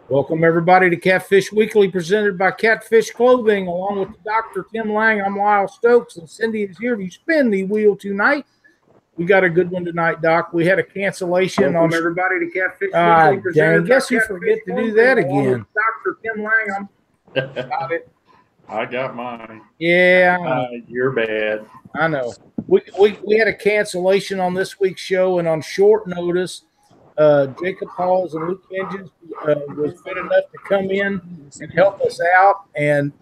Welcome, everybody, to Catfish Weekly, presented by Catfish Clothing. Along with Dr. Tim Lang, I'm Lyle Stokes, and Cindy is here to spin the wheel tonight. We got a good one tonight, Doc. We had a cancellation. Welcome, everybody, to Catfish Weekly, presented by Guess who forget to do that again? Dr. Tim Lang. Got it. I got mine. Yeah, you're bad. I know. We had a cancellation on this week's show, and on short notice, Jakob Hals and Luke Hentges was good enough to come in and help us out, and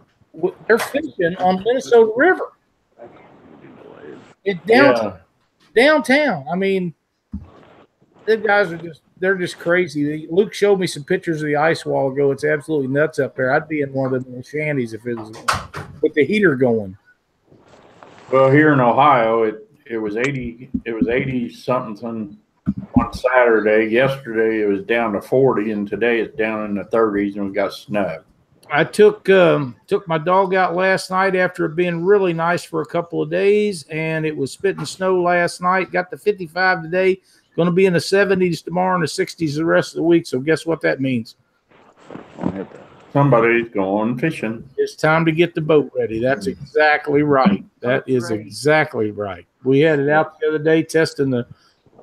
they're fishing on Minnesota River. It's downtown. I mean, the guys are they're just crazy. Luke showed me some pictures of the ice a while ago. It's absolutely nuts up there. I'd be in one of the shanties if it was with the heater going. Well, here in Ohio, it was 80 something on Saturday. Yesterday it was down to 40, and today it's down in the 30s, and we got snow. I took my dog out last night after it being really nice for a couple of days, and it was spitting snow last night. Got to 55 today. Going to be in the 70s tomorrow and the 60s the rest of the week. So guess what that means? Somebody's going fishing. It's time to get the boat ready. That's exactly right. That is exactly right. We had it out the other day testing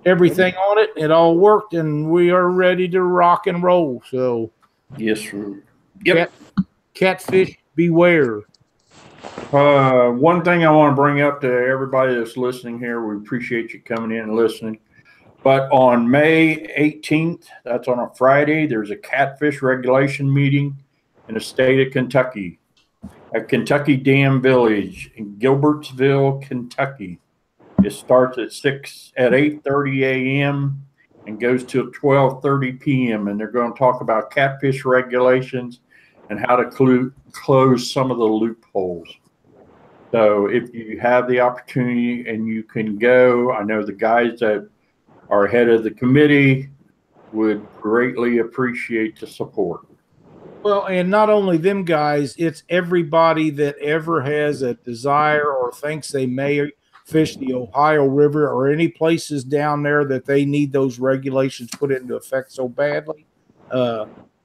everything on it. It all worked, and we are ready to rock and roll. So yes, sir. Yep. Catfish beware. One thing I want to bring up to everybody that's listening here, we appreciate you coming in and listening. But on May 18th, that's on a Friday, there's a catfish regulation meeting in the state of Kentucky at Kentucky Dam Village in Gilbertsville, Kentucky. It starts at 8:30 a.m. and goes till 12:30 p.m. And they're going to talk about catfish regulations and how to close some of the loopholes. So if you have the opportunity and you can go, I know the guys that are head of the committee would greatly appreciate the support. Well, and not only them guys, it's everybody that ever has a desire or thinks they may fish the Ohio River or any places down there that they need those regulations put into effect so badly.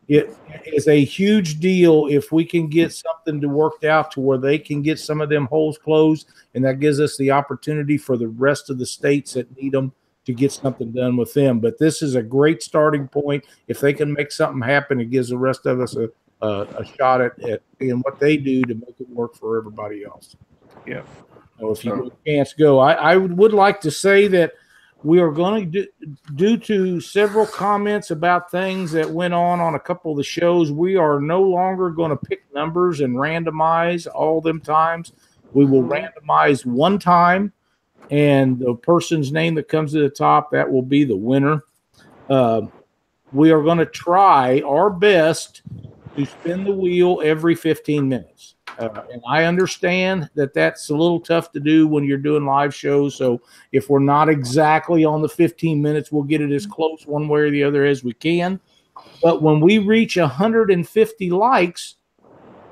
It is a huge deal if we can get something to worked out to where they can get some of them holes closed, and that gives us the opportunity for the rest of the states that need them to get something done with them. But this is a great starting point. If they can make something happen, it gives the rest of us a shot at in what they do to make it work for everybody else. Yeah. So if you can't go, I would like to say that we are going to due to several comments about things that went on a couple of the shows, we are no longer going to pick numbers and randomize all them times. We will randomize one time, and the person's name that comes to the top, that will be the winner. We are going to try our best to spin the wheel every 15 minutes. And I understand that that's a little tough to do when you're doing live shows. So if we're not exactly on the 15 minutes, we'll get it as close one way or the other as we can. But when we reach 150 likes,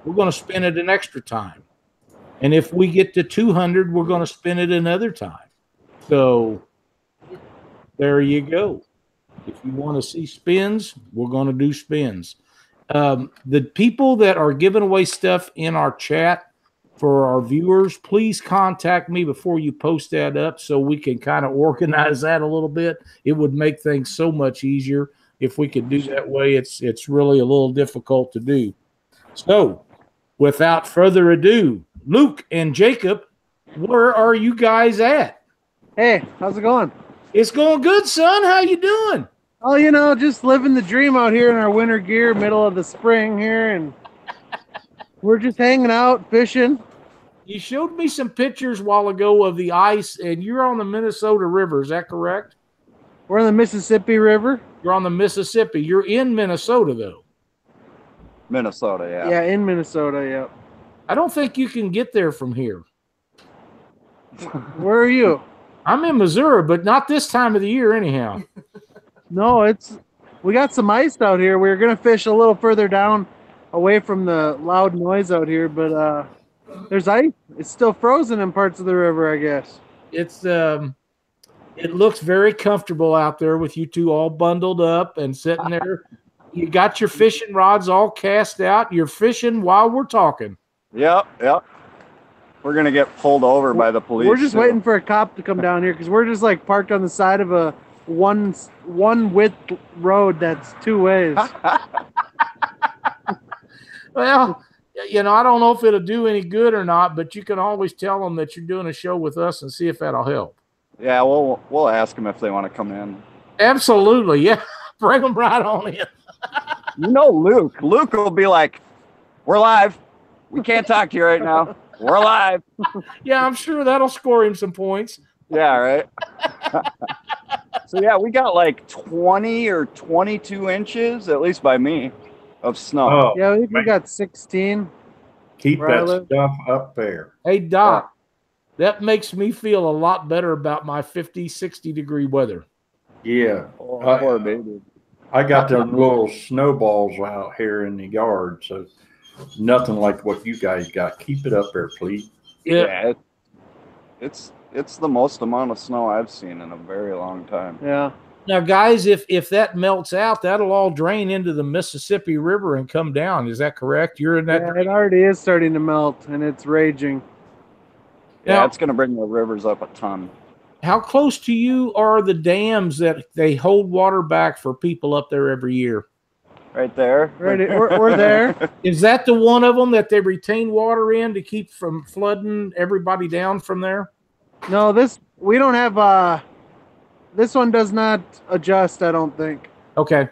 we're going to spin it an extra time. And if we get to 200, we're going to spin it another time. So there you go. If you want to see spins, we're going to do spins. The people that are giving away stuff in our chat for our viewers, please contact me before you post that up so we can kind of organize that a little bit. It would make things so much easier if we could do that way. It's really a little difficult to do. So without further ado, Luke and Jacob, where are you guys at? Hey, how's it going? It's going good, son. How you doing? Oh, you know, just living the dream out here in our winter gear, middle of the spring here, and we're just hanging out, fishing. You showed me some pictures a while ago of the ice, and you're on the Minnesota River. Is that correct? We're on the Mississippi River. You're on the Mississippi. You're in Minnesota, though. Minnesota, yeah. Yeah, in Minnesota, yeah. I don't think you can get there from here. Where are you? I'm in Missouri, but not this time of the year anyhow. No, we got some ice out here. We were going to fish a little further down away from the loud noise out here, but there's ice. It's still frozen in parts of the river, I guess. It's It looks very comfortable out there with you two all bundled up and sitting there. You got your fishing rods all cast out. You're fishing while we're talking. Yep. We're going to get pulled over by the police. We're just waiting for a cop to come down here because we're just like parked on the side of a one width road that's 2 ways. Well, I don't know if it'll do any good or not, but you can always tell them that you're doing a show with us and see if that'll help. Yeah, we'll ask them if they want to come in. Absolutely, yeah. Bring them right on in. Luke. Luke will be like, "We're live. We can't talk to you right now. We're live." Yeah, I'm sure that'll score him some points. Yeah, right. So yeah, we got like 20 or 22 inches, at least by me, of snow. Oh, Yeah, we got 16. keep where I that live. stuff up there. Hey, Doc, that makes me feel a lot better about my 50, 60 degree weather. Yeah. Poor baby. I got them little snowballs out here in the yard, so nothing like what you guys got. Keep it up there, please. Yeah, it's the most amount of snow I've seen in a very long time. Yeah. Now, guys, if that melts out, that'll all drain into the Mississippi River and come down. Is that correct? You're in that. Yeah, it already is starting to melt, and it's raging. Yeah, Now, it's going to bring the rivers up a ton. how close to you are the dams that they hold water back for people up there every year? Right there. We're there. Is that the one of them that they retain water in to keep from flooding everybody down from there? No, we don't have. This one does not adjust, I don't think. Okay.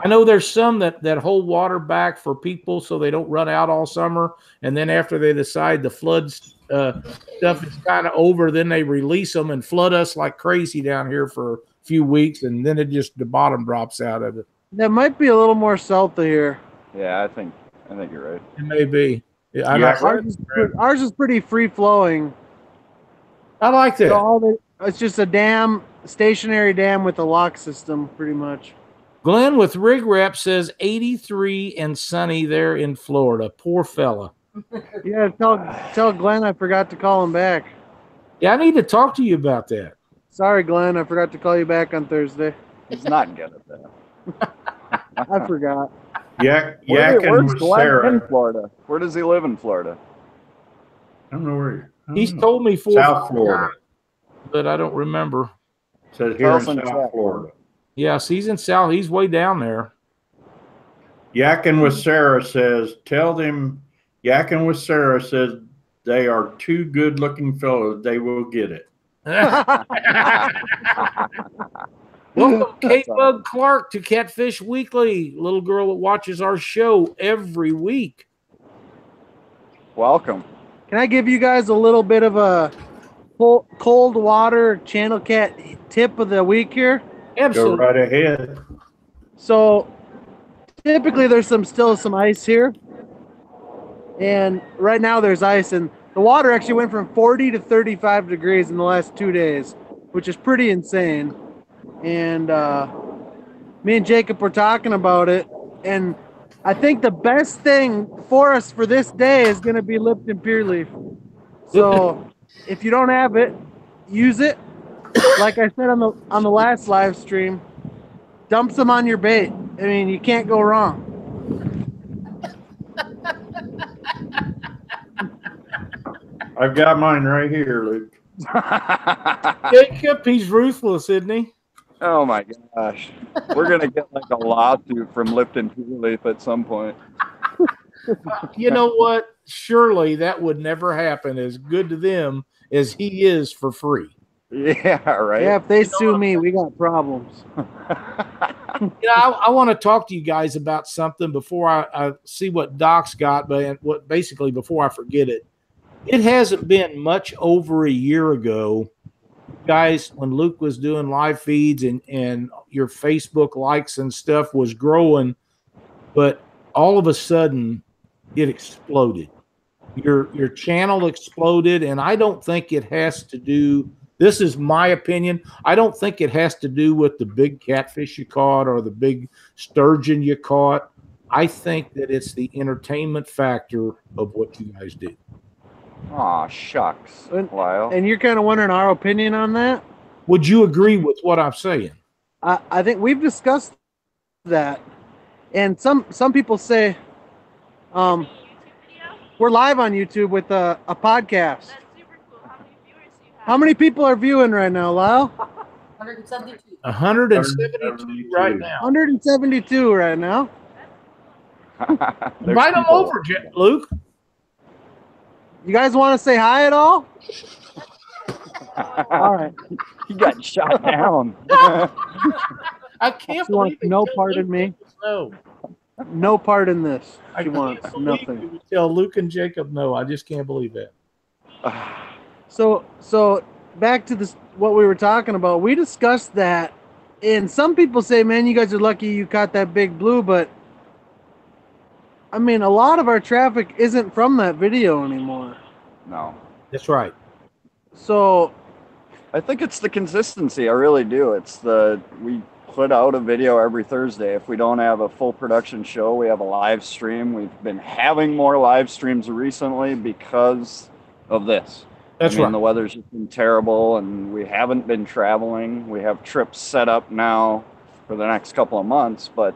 I know there's some that hold water back for people so they don't run out all summer. And then after they decide the flood stuff is kind of over, then they release them and flood us like crazy down here for a few weeks. And then the bottom drops out of it. That might be a little more south of here. Yeah, I think you're right. It may be. Ours is pretty free flowing. I like that. So it's just a dam, stationary dam with a lock system, pretty much. Glenn with Rig Rep says 83 and sunny there in Florida. Poor fella. Yeah, tell Glenn I forgot to call him back. Yeah, I need to talk to you about that. Sorry, Glenn, I forgot to call you back on Thursday. He's not good at that. I forgot. Where's with Glenn Sarah. in Florida? Where does he live in Florida? I don't know where. He's told me South Florida. but I don't remember. Says here in South Florida. Yes, he's in South. He's way down there. Yakking with Sarah says, tell them Yakking with Sarah says they are two good looking fellows. They will get it. Welcome, Kate Bug Clark, to Catfish Weekly. Little girl that watches our show every week. Welcome. Can I give you guys a little bit of a cold water channel cat tip of the week here? Absolutely. Go right ahead. So typically there's still some ice here. And right now there's ice, and the water actually went from 40 to 35 degrees in the last 2 days, which is pretty insane. And me and Jacob were talking about it, and I think the best thing for us for this day is going to be Lipton Pure Leaf. So if you don't have it, use it. Like I said on the last live stream, dump some on your bait. I mean, you can't go wrong. I've got mine right here, Luke. Jacob, he's ruthless, isn't he? Oh my gosh. We're going to get like a lawsuit from Lipton Pure Leaf at some point. You know what? Surely that would never happen. As good to them as he is for free. Yeah, right. Yeah, if they sue me, we got problems. I want to talk to you guys about something before I see what Doc's got, but basically before I forget it. It hasn't been much over a year ago, guys, when Luke was doing live feeds and your Facebook likes and stuff was growing, but all of a sudden it exploded. Your channel exploded, and I don't think it has to do, this is my opinion, I don't think it has to do with the big catfish you caught or the big sturgeon you caught. I think that it's the entertainment factor of what you guys do. Aw, shucks, Lyle. And you're kind of wondering our opinion on that? Would you agree with what I'm saying? I think we've discussed that, and some people say, we're live on YouTube with a podcast. That's super cool. How many viewers do you have? How many people are viewing right now, Lyle? 172. 172 right now. 172 right now. Invite them over, Luke. You guys want to say hi at all? All right. He got shot down. I can't She wants believe no they part tell in me. Luke no. No part in this. I She can't wants believe nothing. you would tell Luke and Jacob no. I just can't believe that. So back to this, what we were talking about. We discussed that, and some people say, "Man, you guys are lucky you caught that big blue," but I mean, a lot of our traffic isn't from that video anymore. No. That's right. So I think it's the consistency. I really do. We put out a video every Thursday. If we don't have a full production show, we have a live stream. We've been having more live streams recently because of this. That's right. The weather's just been terrible, and we haven't been traveling. We have trips set up now for the next couple of months, but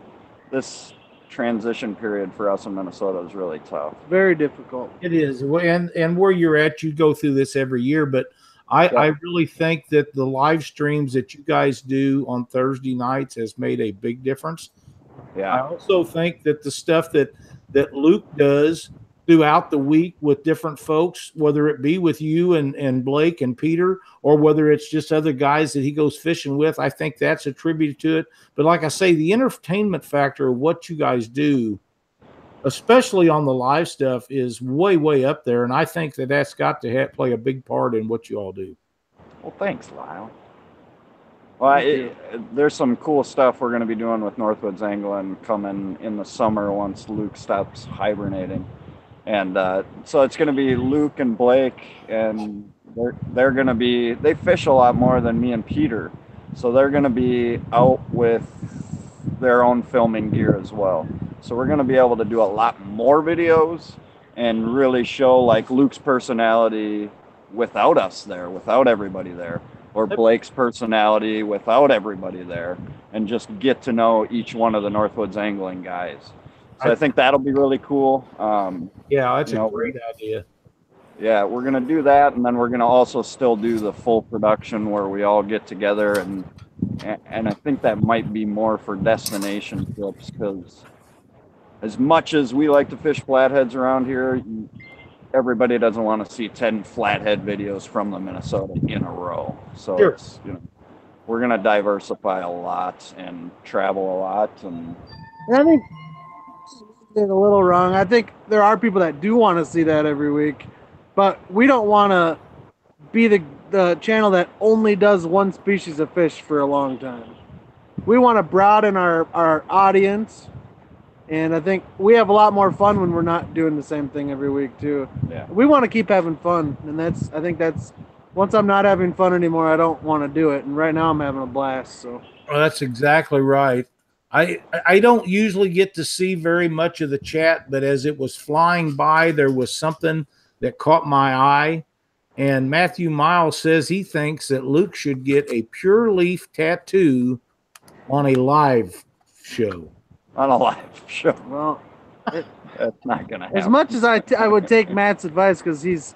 this transition period for us in Minnesota is really tough. very difficult. It is. And where you're at, you go through this every year, but I really think that the live streams that you guys do on Thursday nights has made a big difference. Yeah. I also think that the stuff that Luke does throughout the week with different folks, whether it be with you and Blake and Peter, or whether it's just other guys that he goes fishing with, I think that's attributed to it. But like I say, the entertainment factor of what you guys do, especially on the live stuff, is way, way up there. And I think that that's got to play a big part in what you all do. Well, thanks, Lyle. Well, there's some cool stuff we're going to be doing with Northwoods Angling coming in the summer once Luke stops hibernating. And so it's going to be Luke and Blake, and they're going to be, they fish a lot more than me and Peter. So they're going to be out with their own filming gear as well. So we're going to be able to do a lot more videos and really show like Luke's personality without us there, without everybody there, or Blake's personality without everybody there, and just get to know each one of the Northwoods Angling guys. So I think that'll be really cool. Yeah, that's a great idea. Yeah, we're going to do that, and then we're going to also still do the full production where we all get together, and I think that might be more for destination trips, because as much as we like to fish flatheads around here, everybody doesn't want to see 10 flathead videos from the Minnesota in a row. So Sure. it's, we're going to diversify a lot and travel a lot. And I think did a little wrong. I think there are people that do want to see that every week, but we don't want to be the channel that only does one species of fish for a long time. We want to broaden our audience, and I think we have a lot more fun when we're not doing the same thing every week too. Yeah. We want to keep having fun, and I think that's once I'm not having fun anymore, I don't want to do it. And right now I'm having a blast. So well, that's exactly right. I don't usually get to see very much of the chat, but as it was flying by, there was something that caught my eye. And Matthew Miles says he thinks that Luke should get a pure leaf tattoo on a live show. on a live show. well, That's not going to happen. as much as I would take Matt's advice because he's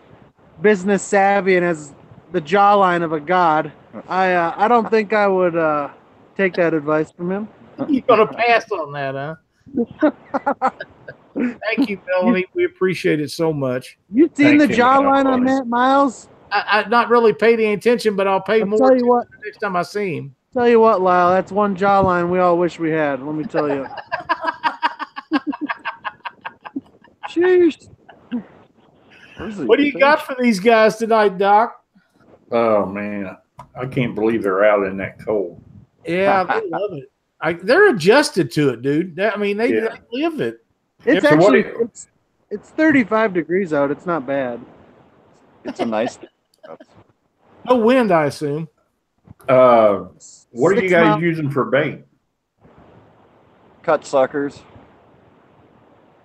business savvy and has the jawline of a god, I don't think I would take that advice from him. You're going to pass on that, huh? Thank you, Melanie. We appreciate it so much. You've seen Thank the you, jawline on Melanie. Matt Miles? I not really paid any attention, but I'll pay I'll more tell you what. the next time I see him. Tell you what, Lyle, that's one jawline we all wish we had. Let me tell you. Jeez. What do you got for these guys tonight, Doc? Oh man, I can't believe they're out in that cold. Yeah, they love it. They're adjusted to it, dude. They live it. It's So what actually do it's 35 degrees out. It's not bad. It's a nice. No wind, I assume. What are you 6 guys miles. using for bait? Cut suckers.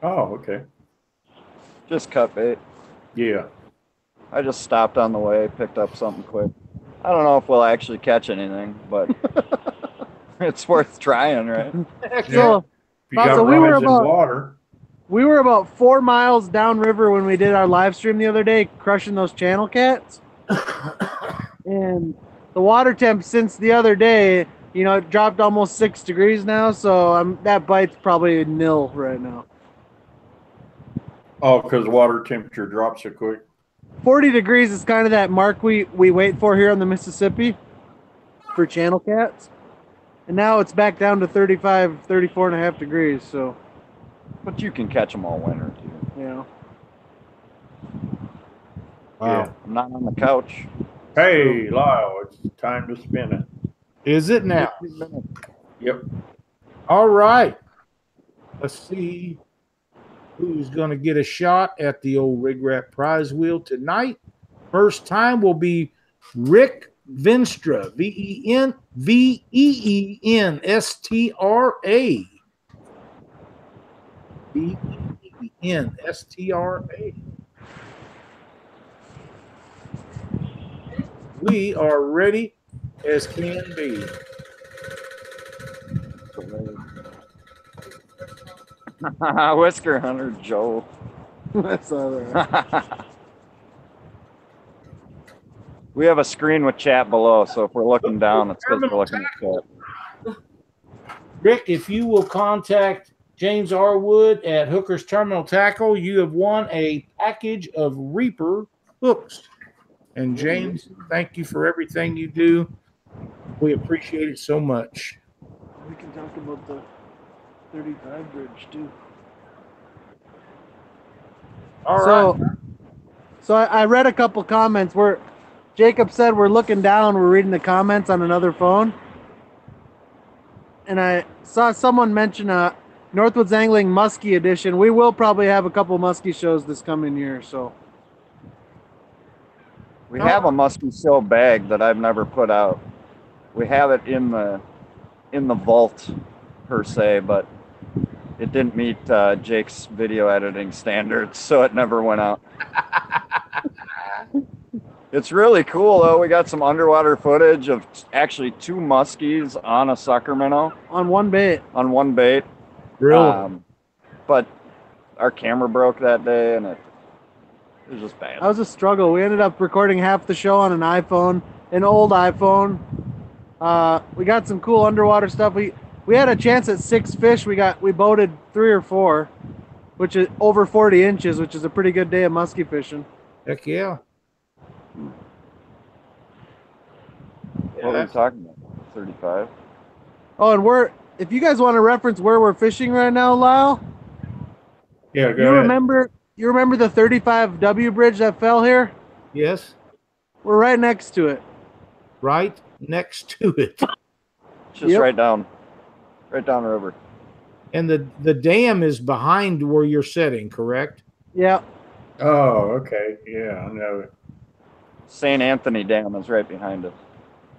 Oh, okay. Just cut bait. Yeah. I just stopped on the way, picked up something quick. I don't know if we'll actually catch anything, but it's worth trying, right? Yeah. So, If you got So we were rising about- water. we were about 4 miles downriver when we did our live stream the other day, crushing those channel cats. And the water temp since the other day, you know, it dropped almost 6 degrees now. So that bite's probably nil right now. Oh, because water temperature drops so quick. 40 degrees is kind of that mark we wait for here on the Mississippi for channel cats. And now it's back down to 35, 34 and a half degrees. So, But you can catch them all winter, too. you know. Wow. I'm not on the couch. Hey, Lyle, it's time to spin it. Is it now? Yep. All right. Let's see who's going to get a shot at the old Rig Rat prize wheel tonight. First time will be Rick Venstra, Veenstra. Veenstra. We are ready as can be. Whisker Hunter Joe. That's all right. We have a screen with chat below, so if we're looking down, it's because we're looking at chat. Rick, if you will contact James R. Wood at Hooker's Terminal Tackle, you have won a package of Reaper hooks. And James, thank you for everything you do. We appreciate it so much. We can talk about the 35 bridge too. All right. So I read a couple comments where Jacob said we're looking down, we're reading the comments on another phone. And I saw someone mention a Northwoods Angling Muskie edition. We will probably have a couple Muskie shows this coming year, so. We have a Muskie show bag that I've never put out. We have it in the vault per se, but it didn't meet Jake's video editing standards, so it never went out. It's really cool though. We got some underwater footage of actually 2 muskies on a sucker minnow. On one bait. On one bait. Really? But our camera broke that day, and it was just bad. That was a struggle. We ended up recording half the show on an iPhone, an old iPhone. We got some cool underwater stuff. We had a chance at 6 fish. We boated 3 or 4, which is over 40 inches, which is a pretty good day of muskie fishing. Heck yeah. What are we talking about? 35? Oh, and if you guys want to reference where we're fishing right now, Lyle, Yeah, go ahead. you remember the 35W bridge that fell here? Yes. We're right next to it. Right next to it. Just right down the river. And the dam is behind where you're sitting, correct? Yeah. Oh, okay. Yeah, I know it. St. Anthony Dam is right behind it.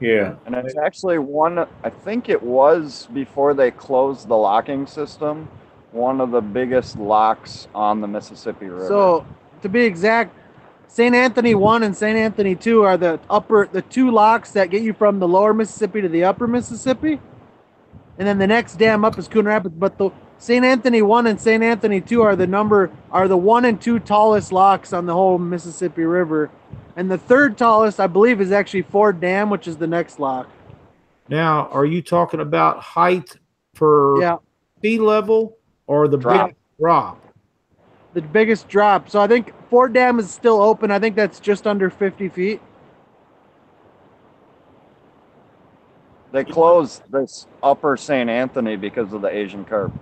Yeah. And it's actually I think it was before they closed the locking system, one of the biggest locks on the Mississippi River. So, to be exact, St. Anthony 1 and St. Anthony 2 are the 2 locks that get you from the lower Mississippi to the upper Mississippi. And then the next dam up is Coon Rapids. But the St. Anthony 1 and St. Anthony 2 are the 1 and 2 tallest locks on the whole Mississippi River. And the 3rd tallest, I believe, is actually Ford Dam, which is the next lock. Now, are you talking about height per sea level or the big drop? The biggest drop. So I think Ford Dam is still open. I think that's just under 50 feet. They closed this upper St. Anthony because of the Asian carp.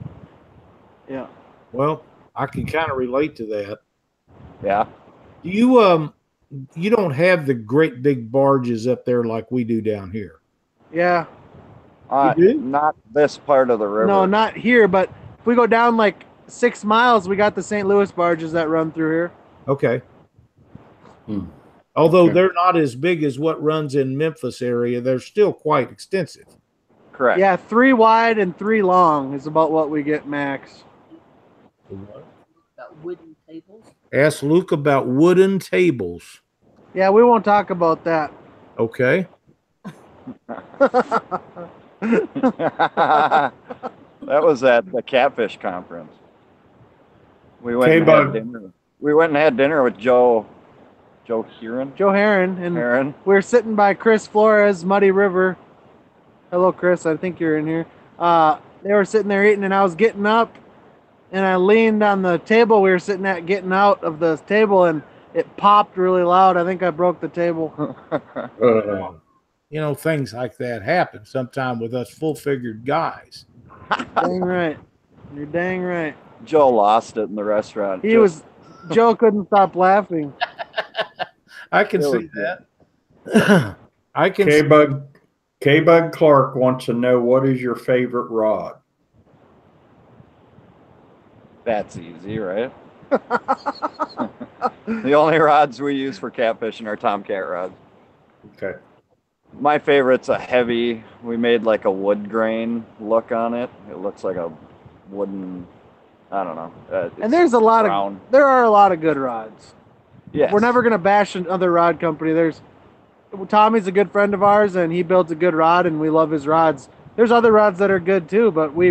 Yeah. Well, I can kind of relate to that. Yeah. You don't have the great big barges up there like we do down here. Yeah. You do? Not this part of the river. No, not here, but if we go down like 6 miles, we got the St. Louis barges that run through here. Okay. Although they're not as big as what runs in Memphis area, they're still quite extensive. Correct. Yeah, 3 wide and 3 long is about what we get max. About wooden tables. Ask Luke about wooden tables. Yeah, we won't talk about that. Okay. That was at the Catfish conference. We went and had dinner. We went and had dinner with Joe Heron. Joe Heron. And Heron. we were sitting by Chris Flores, Muddy River. Hello, Chris. I think you're in here. They were sitting there eating, and I was getting up, and I leaned on the table we were sitting at, getting out of the table, and it popped really loud. I think I broke the table. You know, things like that happen sometime with us full-figured guys. Dang right. You're dang right. Joe lost it in the restaurant. Joe couldn't stop laughing. I can see that. I can. K-Bug Clark wants to know, what is your favorite rod? That's easy, right? The only rods we use for catfishing are Tomcat rods. Okay. My favorite's a heavy. We made like a wood grain look on it. It looks like a wooden, I don't know. And there are a lot of good rods. Yes. We're never going to bash another rod company. Tommy's a good friend of ours, and he builds a good rod, and we love his rods. There's other rods that are good too, but we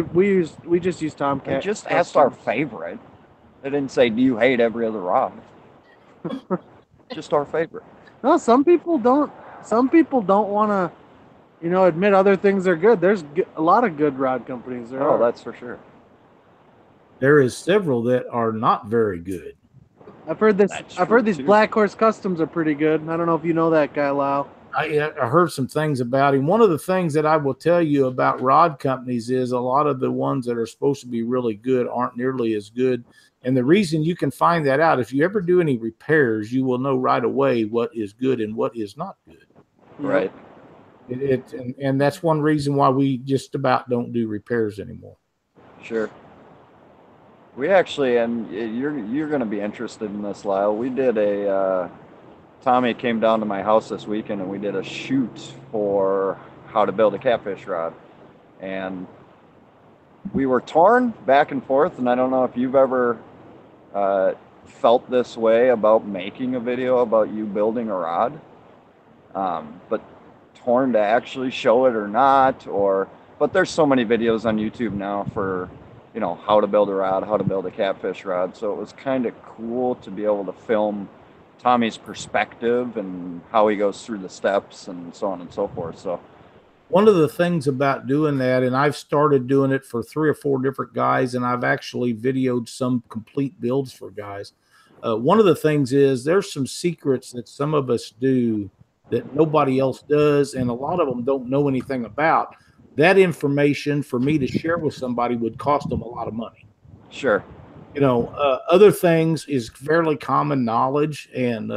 just use Tomcat. They just asked our favorite. They didn't say, do you hate every other rod? Just our favorite. No, some people don't want to, admit other things are good. There's a lot of good rod companies. That's for sure. There is several that are not very good. I've heard these too. Black Horse Customs are pretty good. I don't know if you know that guy, Lau. I heard some things about him. One of the things that I will tell you about rod companies is a lot of the ones that are supposed to be really good aren't nearly as good. And the reason you can find that out, if you ever do any repairs, you will know right away what is good and what is not good. Right. And that's one reason why we just about don't do repairs anymore. Sure. We actually, and you're going to be interested in this, Lyle. We did Tommy came down to my house this weekend, and we did a shoot for how to build a catfish rod. And we were torn back and forth, and I don't know if you've ever felt this way about making a video about you building a rod, but torn to actually show it or not. But there's so many videos on YouTube now for how to build a rod, how to build a catfish rod. So it was kind of cool to be able to film Tommy's perspective and how he goes through the steps and so on and so forth. So one of the things about doing that, and I've started doing it for 3 or 4 different guys, and I've actually videoed some complete builds for guys. One of the things is there's some secrets that some of us do that nobody else does, and a lot of them don't know anything about. That information for me to share with somebody would cost them a lot of money. Sure. Other things is fairly common knowledge, and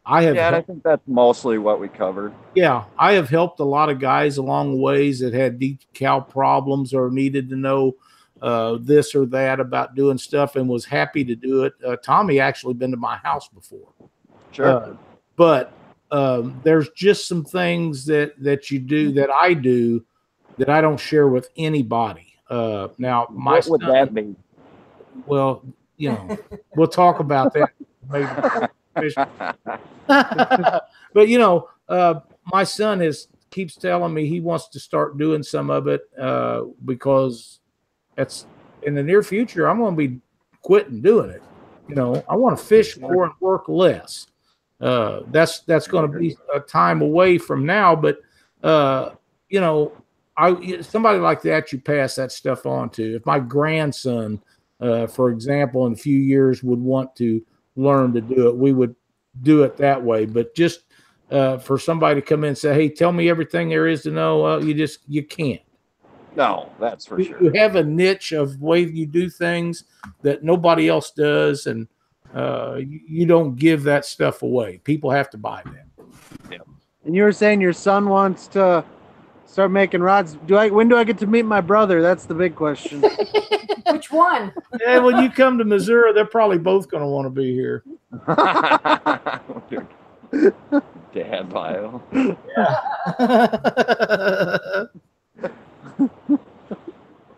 I have. Yeah, and I think that's mostly what we covered. Yeah, I have helped a lot of guys along the ways that had decal problems or needed to know this or that about doing stuff, and was happy to do it. Tommy actually been to my house before. Sure. But there's just some things that you do that I do that I don't share with anybody. Now, what would that be? Well, we'll talk about that. But my son keeps telling me he wants to start doing some of it because that's in the near future. I'm going to be quitting doing it. I want to fish more and work less. That's going to be a time away from now, but somebody like that, you pass that stuff on to. If my grandson, for example, in a few years would want to learn to do it, we would do it that way. But just for somebody to come in and say, hey, tell me everything there is to know, you can't. No, that's for sure. You have a niche of way you do things that nobody else does, and you don't give that stuff away. People have to buy that. Yeah. And you were saying your son wants to start making rods. When do I get to meet my brother? That's the big question. Which one? Yeah, when you come to Missouri, they're probably both going to want to be here. Dad bio. Yeah.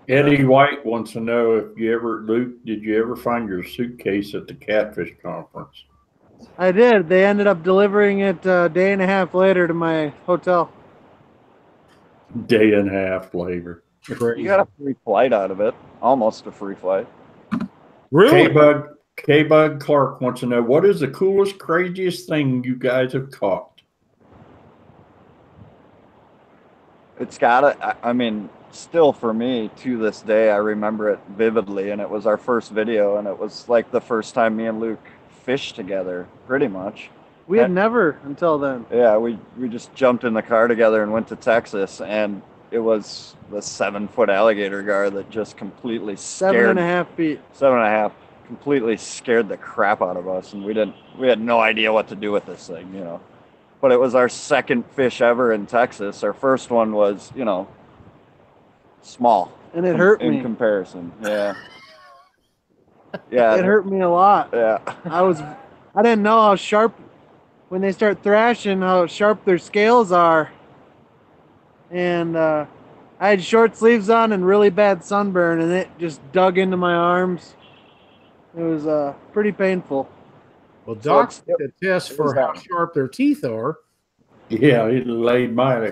Eddie White wants to know if Luke, did you ever find your suitcase at the Catfish conference? I did. They ended up delivering it a day and a half later to my hotel. Day and a half later. You got a free flight out of it. Almost a free flight. Really? K-Bug Clark wants to know, what is the coolest, craziest thing you guys have caught? It's I mean, still for me to this day, I remember it vividly, and it was our first video, and it was like the first time me and Luke fished together, pretty much. We had never until then. Yeah, we just jumped in the car together and went to Texas, and it was the 7-foot alligator gar that just completely scared 7.5 feet. 7.5, completely scared the crap out of us, and we had no idea what to do with this thing, you know. But it was our second fish ever in Texas. Our first one was, you know, small. And it hurt me. In comparison. Yeah. Yeah. It hurt me a lot. Yeah. I didn't know how sharp, when they start thrashing, how sharp their scales are. And I had short sleeves on and really bad sunburn, and it just dug into my arms. It was pretty painful. Well, Doc's a test for how sharp their teeth are. Yeah, he laid my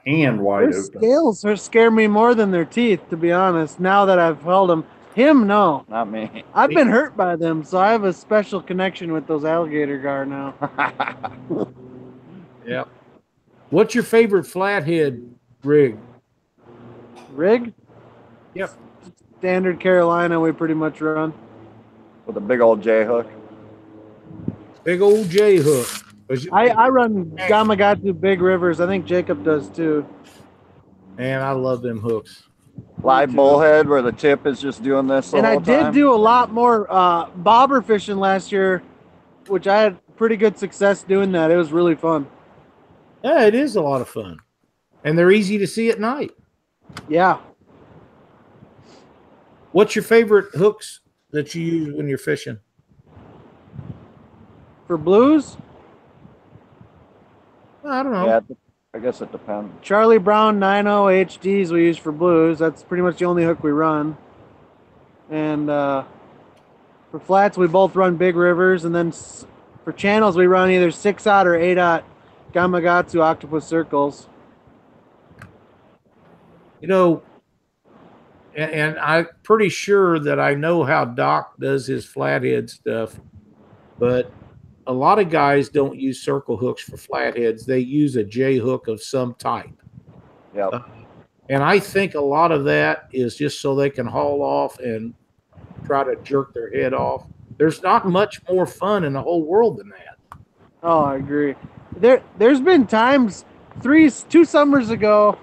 hand wide Their open. scales scare me more than their teeth, to be honest, now that I've held them. Him, no. Not me. I've been hurt by them, so I have a special connection with those alligator gar now. Yeah. What's your favorite flathead rig? Rig? Yep. Standard Carolina we pretty much run. With a big old J hook. Big old J hook. I run Gamakatsu Big Rivers. I think Jacob does too. Man, I love them hooks. Live bullhead where the tip is just doing this the and whole I did time. do a lot more bobber fishing last year, which I had pretty good success doing that. It was really fun. Yeah, it is a lot of fun. And they're easy to see at night. Yeah. What's your favorite hooks that you use when you're fishing? For blues? I don't know. Yeah, I guess it depends. Charlie Brown 9.0 HDs we use for blues. That's pretty much the only hook we run. And for flats, we both run Big Rivers. And then for channels, we run either 6-aught or 8-aught Gamakatsu octopus circles. You know, and I'm pretty sure that I know how Doc does his flathead stuff, but a lot of guys don't use circle hooks for flatheads. They use a J hook of some type. Yeah. And I think a lot of that is just so they can haul off and try to jerk their head off. There's not much more fun in the whole world than that. Oh, I agree. There's been times, 2 summers ago,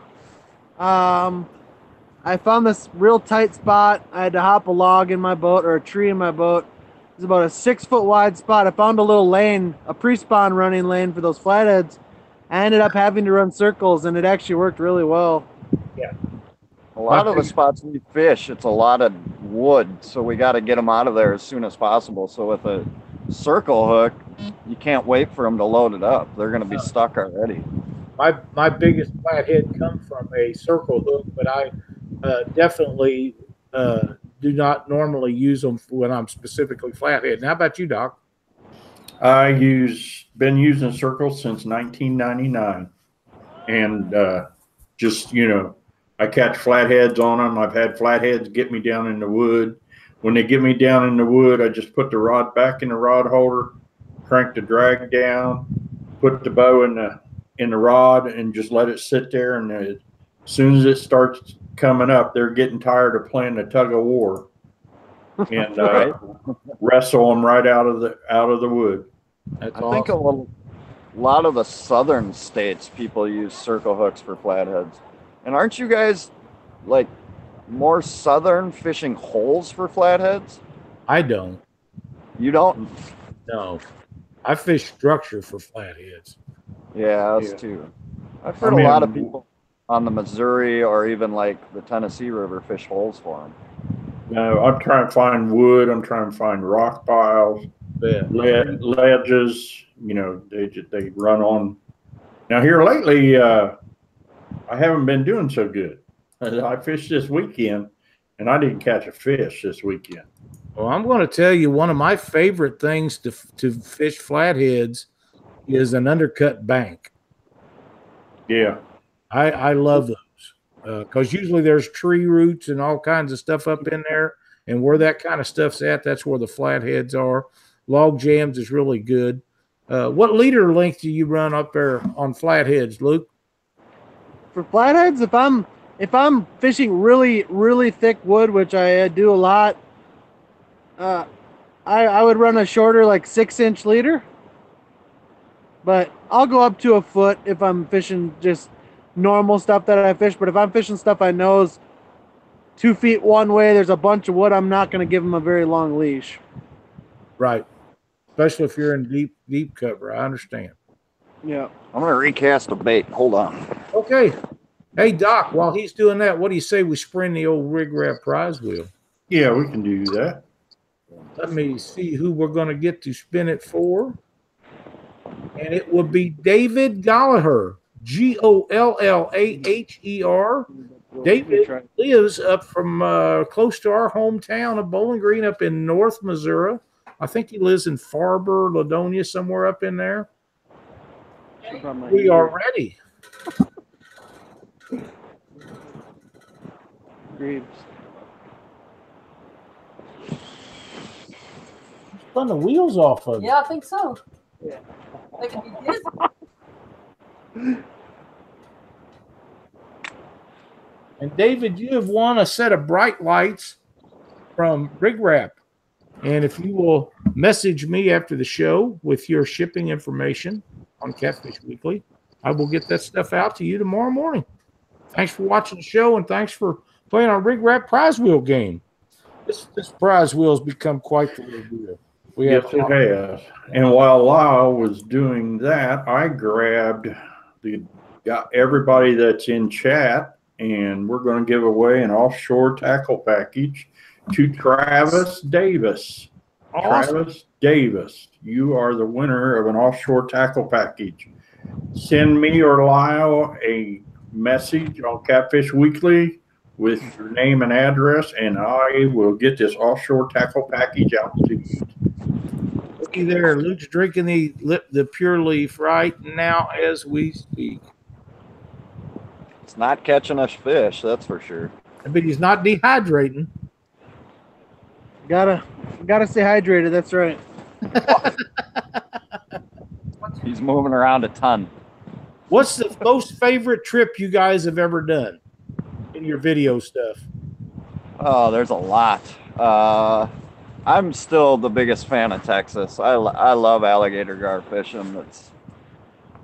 I found this real tight spot. I had to hop a log in my boat or a tree in my boat. It's about a 6-foot wide spot. I found a little lane, a pre-spawn running lane for those flatheads. I ended up having to run circles, and it actually worked really well. Yeah. A lot of the spots we fish, it's a lot of wood, so we got to get them out of there as soon as possible. So with a circle hook, you can't wait for them to load it up. They're going to be stuck already. My biggest flathead comes from a circle hook, but I definitely do not normally use them when I'm specifically flathead. How about you, Doc? Been using circles since 1999, and just, you know, I catch flatheads on them. I've had flatheads get me down in the wood. When they get me down in the wood, I just put the rod back in the rod holder, crank the drag down, put the bow in the rod, and just let it sit there. And as soon as it starts coming up, they're getting tired of playing the tug of war, and Right. wrestle them right out of the wood. That's I think a lot of the southern states, people use circle hooks for flatheads. And aren't you guys like more southern fishing holes for flatheads? I don't. You don't? No. I fish structure for flatheads. Yeah, us Yeah. too. I've heard I mean, a lot of people on the Missouri or even like the Tennessee River fish holes for them. No, I'm trying to find wood. I'm trying to find rock piles, ledges. You know, they run on. Now here lately, I haven't been doing so good. I fished this weekend, and I didn't catch a fish this weekend. Well, I'm going to tell you one of my favorite things to fish flatheads is an undercut bank. Yeah. I love those because usually there's tree roots and all kinds of stuff up in there. And where that kind of stuff's at, that's where the flatheads are. Log jams is really good. What leader length do you run up there on flatheads, Luke? For flatheads, if I'm fishing really, really thick wood, which I do a lot, I would run a shorter, like 6-inch leader. But I'll go up to a foot if I'm fishing just normal stuff that I fish. But if I'm fishing stuff I know is 2 feet one way, there's a bunch of wood, I'm not going to give them a very long leash. Right. Especially if you're in deep cover. I understand. Yeah. I'm going to recast a bait. Hold on. Okay. Hey, Doc, while he's doing that, what do you say we spin the old rig wrap prize wheel? Yeah, we can do that. Let me see who we're going to get to spin it for. And it will be David Gallagher, Gollaher. David lives up from close to our hometown of Bowling Green up in North Missouri. I think he lives in Farber, Ladonia, somewhere up in there. We are ready. Spun the wheels off of it. Yeah, I think so. Yeah. They can be dizzy. And David, you have won a set of bright lights from Rig Wrap. And if you will message me after the show with your shipping information on Catfish Weekly, I will get that stuff out to you tomorrow morning. Thanks for watching the show, and thanks for playing our Rig Wrap prize wheel game. This prize wheel has become quite the deal. Yes, it has. And while Lyle was doing that, I got everybody that's in chat, and we're going to give away an offshore tackle package to Travis Davis. Awesome. Travis Davis, you are the winner of an offshore tackle package. Send me or Lyle a message on Catfish Weekly with your name and address, and I will get this offshore tackle package out to you. Looky there, Luke's drinking the Pure Leaf right now as we speak. It's not catching us fish, that's for sure. But he's not dehydrating. Gotta stay hydrated. That's right. He's moving around a ton. What's the most favorite trip you guys have ever done in your video stuff? Oh, there's a lot. I'm still the biggest fan of Texas. I love alligator gar fishing.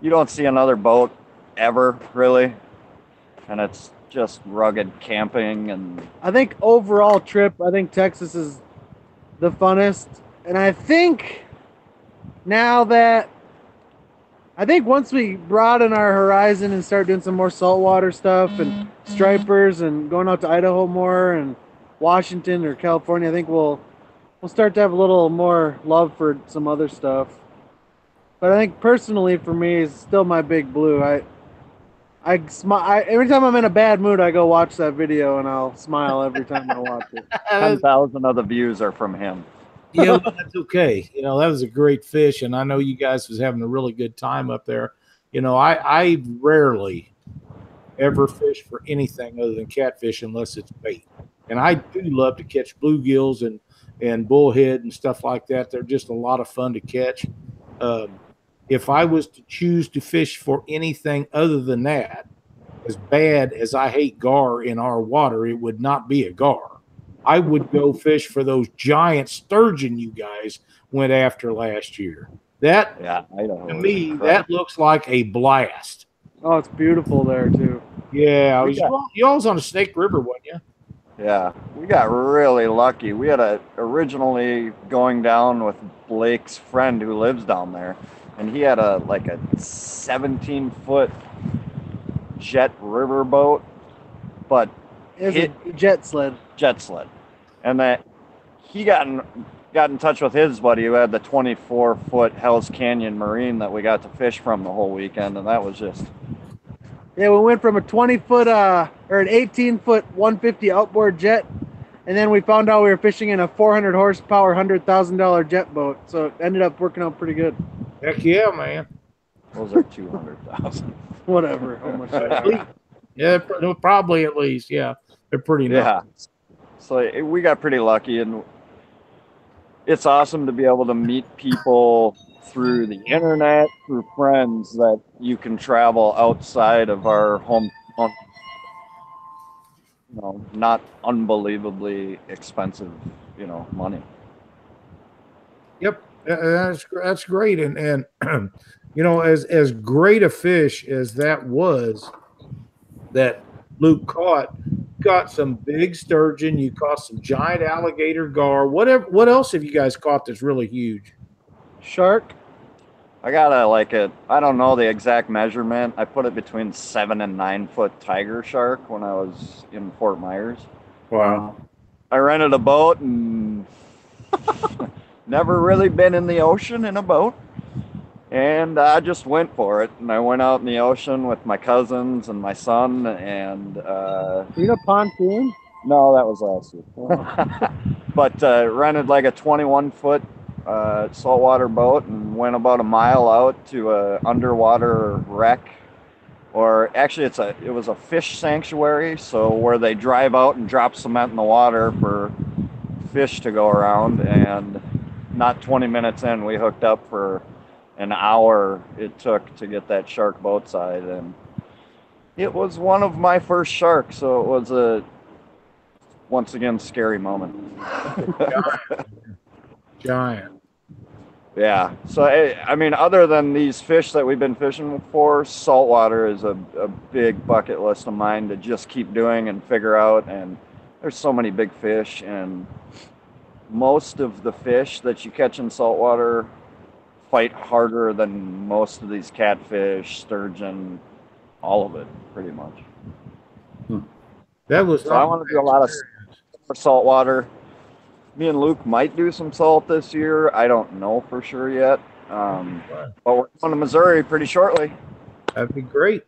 You don't see another boat ever, really. And it's just rugged camping. And I think overall trip, I think Texas is the funnest. And I think once we broaden our horizon and start doing some more saltwater stuff and stripers and going out to Idaho more and Washington or California, I think we'll start to have a little more love for some other stuff. But I think personally for me is still my Big Blue. Every time I'm in a bad mood, I go watch that video and I'll smile every time I watch it. 10,000 of the views are from him. Yeah, well, that's okay. That was a great fish, and I know you guys was having a really good time up there. I rarely ever fish for anything other than catfish unless it's bait. And I do love to catch bluegills and bullhead and stuff like that. They're just a lot of fun to catch. If I was to choose to fish for anything other than that, as bad as I hate gar in our water, it would not be a gar. I would go fish for those giant sturgeon you guys went after last year. That, to me, that looks like a blast. Oh, it's beautiful there, too. Yeah. You all was on a Snake River, wasn't you? Yeah, we got really lucky. We had originally going down with Blake's friend who lives down there, and he had a 17-foot jet river boat, but it's a jet sled. And that he got in touch with his buddy who had the 24-foot Hell's Canyon Marine that we got to fish from the whole weekend, and that was just... Yeah, we went from a 20-foot or an 18-foot 150 outboard jet And then we found out we were fishing in a 400 horsepower, $100,000 jet boat. So it ended up working out pretty good. Heck yeah, man. Those are 200,000. Whatever. How much Yeah, probably at least. Yeah, they're pretty nice. Yeah. So we got pretty lucky, and it's awesome to be able to meet people through the internet, through friends that you can travel outside of our home. Not unbelievably expensive, money. Yep, that's great, and as great a fish as that was, that Luke caught some big sturgeon. You caught some giant alligator gar. What else have you guys caught that's really huge? Shark. I got I don't know the exact measurement. I put it between 7 and 9 foot tiger shark when I was in Fort Myers. Wow. I rented a boat and never really been in the ocean in a boat. And I just went for it. And I went out in the ocean with my cousins and my son. And You got pontoon? no, that was last year. But rented like a 21 foot saltwater boat and went about a mile out to a underwater wreck, or actually it was a fish sanctuary, so where they drive out and drop cement in the water for fish to go around. And not 20 minutes in, we hooked up for an hour it took to get that shark boat side, and it was one of my first sharks, so it was a once again scary moment. Giant. Yeah. So, I mean, other than these fish that we've been fishing for, saltwater is a big bucket list of mine to just keep doing and figure out. And there's so many big fish, and most of the fish that you catch in saltwater fight harder than most of these catfish, sturgeon, all of it, pretty much. That was. So I want to do a lot of saltwater. Me and Luke might do some salt this year. I don't know for sure yet. But we're going to Missouri pretty shortly. That'd be great.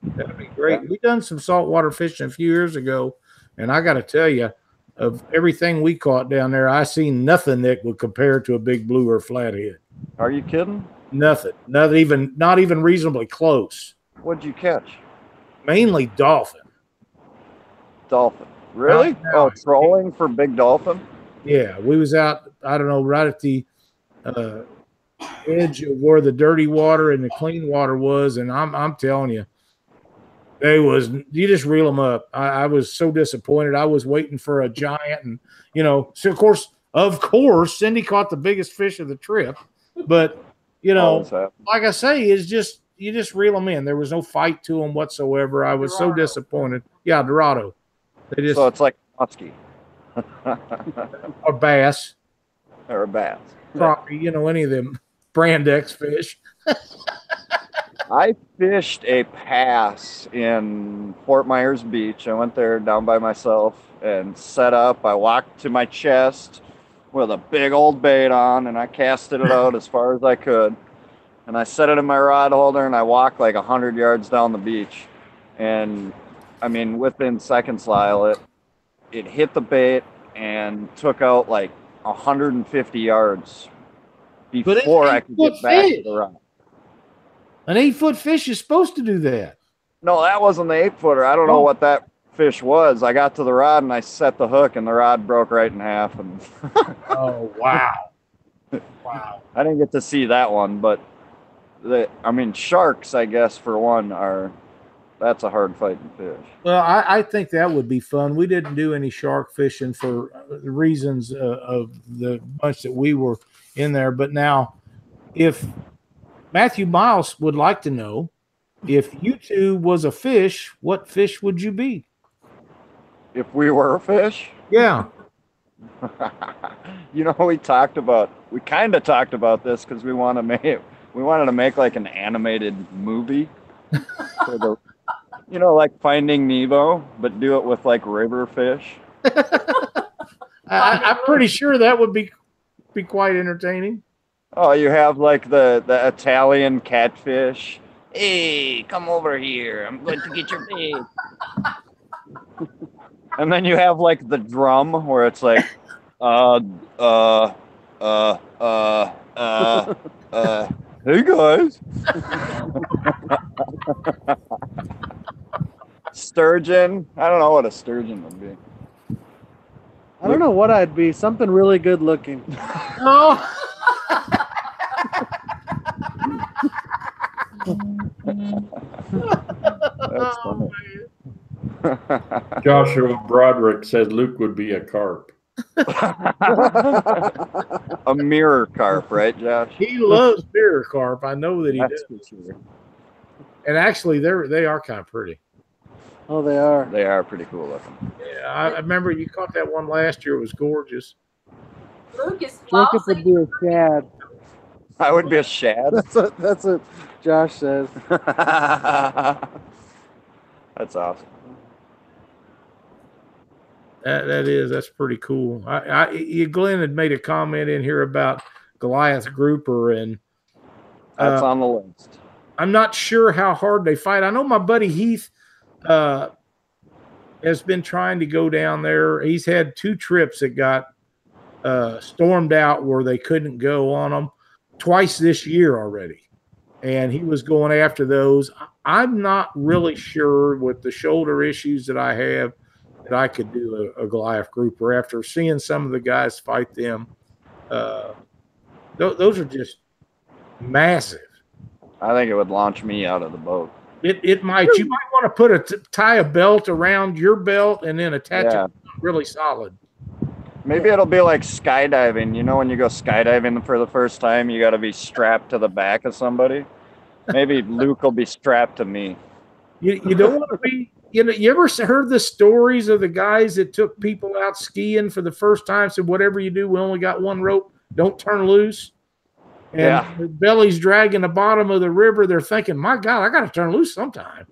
That'd be great. We done some saltwater fishing a few years ago, and I got to tell you, of everything we caught down there, I seen nothing that would compare to a big blue or flathead. Are you kidding? Nothing. Not even reasonably close. What'd you catch? Mainly dolphin. Dolphin. Really? Oh, trolling for big dolphin? Yeah, we was out, I don't know, right at the edge of where the dirty water and the clean water was, and I'm telling you, you just reel them up. I was so disappointed. I was waiting for a giant, and so of course, Cindy caught the biggest fish of the trip, but like I say, you just reel them in. There was no fight to them whatsoever. I was so disappointed. Yeah, Dorado. So it's like muskie. Or bass. Or a bass. Probably, any of them brand X fish. I fished a pass in Fort Myers Beach. I went there down by myself and set up. I walked to my chest with a big old bait on, and I casted it out as far as I could. And I set it in my rod holder, and I walked like 100 yards down the beach. And I mean, within seconds, Lyle, it hit the bait and took out like 150 yards before I could get back to the rod. An 8-foot fish is supposed to do that. No, that wasn't the 8-footer. I don't know what that fish was. I got to the rod and I set the hook, and the rod broke right in half. And oh, wow. Wow. I didn't get to see that one, but sharks, I guess, for one, that's a hard fighting fish. Well, I think that would be fun. We didn't do any shark fishing for reasons of the bunch that we were in there. But now, if Matthew Miles would like to know, if you two was a fish, what fish would you be? If we were a fish? Yeah. We kind of talked about this because we wanted to make like an animated movie for like Finding Nemo, but do it with like river fish. I'm pretty sure that would be quite entertaining. Oh, you have like the Italian catfish. Hey, come over here. I'm going to get your bait. And then you have like the drum where it's like, hey guys. Sturgeon. I don't know what a sturgeon would be. I don't know what I'd be. Something really good looking. Oh. That's funny. Joshua Broderick says Luke would be a carp. A mirror carp, right, Josh? He loves mirror carp. I know that he That's does. for sure. And actually, they are kind of pretty. Oh, they are. They are pretty cool looking. Yeah, I remember you caught that one last year. It was gorgeous. Luke is Jacob would be a shad. I would be a shad. That's what Josh says. That's awesome. That's pretty cool. Glenn had made a comment in here about Goliath grouper, and That's on the list. I'm not sure how hard they fight. I know my buddy Heath has been trying to go down there. He's had 2 trips that got stormed out where they couldn't go on them twice this year already, and he was going after those. I'm not really sure with the shoulder issues that I have that I could do a Goliath grouper after seeing some of the guys fight them. Those are just massive. I think it would launch me out of the boat. It might. You might want to put tie a belt around your belt and then attach it really solid. Maybe it'll be like skydiving. You know, when you go skydiving for the first time, you got to be strapped to the back of somebody. Maybe Luke will be strapped to me. You don't want to be. You know, you ever heard the stories of the guys that took people out skiing for the first time? Said, whatever you do, we only got one rope. Don't turn loose. And their belly's dragging the bottom of the river. They're thinking, my God, I got to turn loose sometime.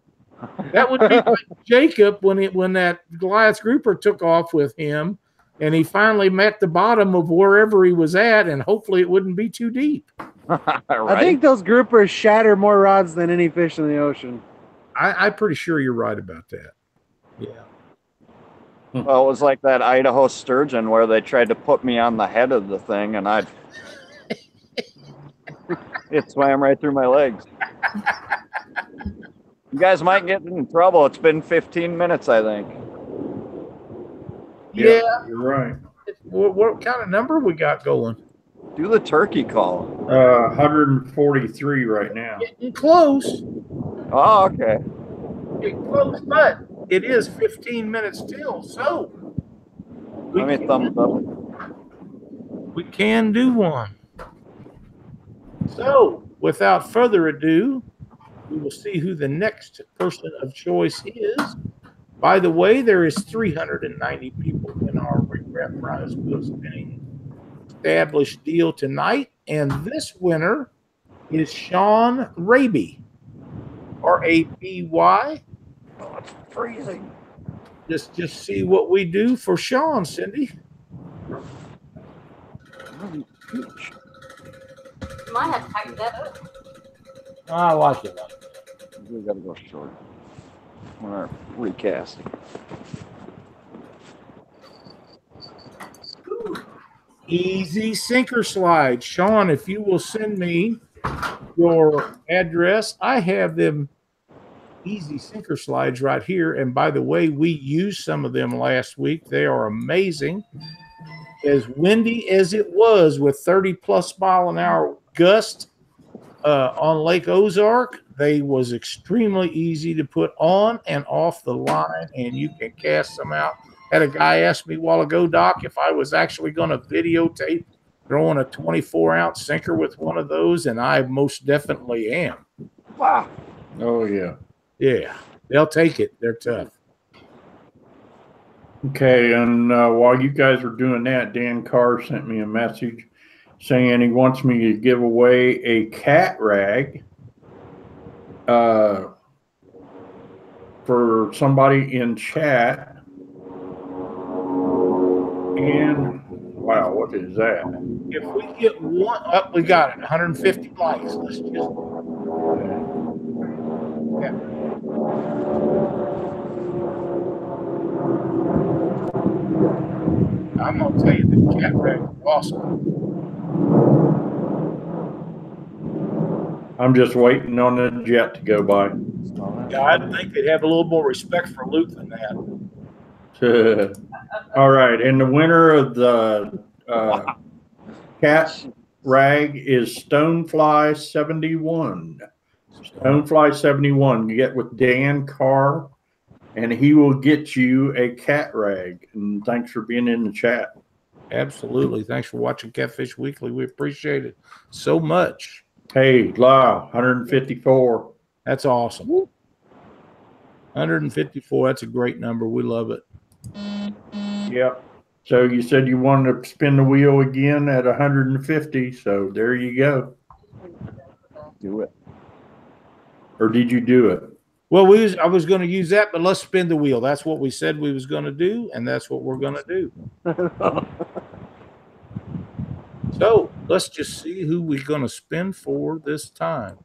That would be like Jacob when that Goliath grouper took off with him, and he finally met the bottom of wherever he was at, and hopefully it wouldn't be too deep. Right? I think those groupers shatter more rods than any fish in the ocean. I'm pretty sure you're right about that. Yeah. Well, it was like that Idaho sturgeon where they tried to put me on the head of the thing, and it swam right through my legs. You guys might get in trouble. It's been 15 minutes, I think. Yeah, you're right. What kind of number we got going? Do the turkey call. 143 right now. Getting close. Oh, okay. Getting close, but it is 15 minutes till, so Let me thumbs up. We can do one. So, without further ado, we will see who the next person of choice is. By the way, there is 390 people in our regret prize wheel spinning established deal tonight, and this winner is Sean Raby, R-A-B-Y. Oh, it's freezing. Just see what we do for Sean, Cindy. You might have to tighten that up. I like it like that. We gotta go short. We're recasting. Easy sinker slide. Sean, if you will send me your address, I have them easy sinker slides right here. And by the way, we used some of them last week. They are amazing. As windy as it was with 30+ mile an hour gust on Lake Ozark, they was extremely easy to put on and off the line, and you can cast them out. Had a guy ask me a while ago, Doc, if I was actually going to videotape throwing a 24-ounce sinker with one of those, and I most definitely am. Wow. Oh, yeah. Yeah, they'll take it. They're tough. Okay, and while you guys are doing that, Dan Carr sent me a message saying he wants me to give away a cat rag for somebody in chat. And wow, what is that? If we get one up, we got it. 150 likes. Let's just. Yeah. I'm gonna tell you, the cat rag is awesome. I'm just waiting on the jet to go by. Yeah, I think they'd have a little more respect for Luke than that. All right, and the winner of the cat rag is Stonefly 71. Stonefly 71. You get with Dan Carr, and he will get you a cat rag. And thanks for being in the chat. Absolutely. Thanks for watching Catfish Weekly. We appreciate it so much. Hey, Lau, 154. That's awesome. 154. That's a great number. We love it. Yep. So you said you wanted to spin the wheel again at 150. So there you go. Do it. Or did you do it? Well, I was going to use that, but let's spin the wheel. That's what we said we was going to do, and that's what we're going to do. So let's just see who we're going to spin for this time.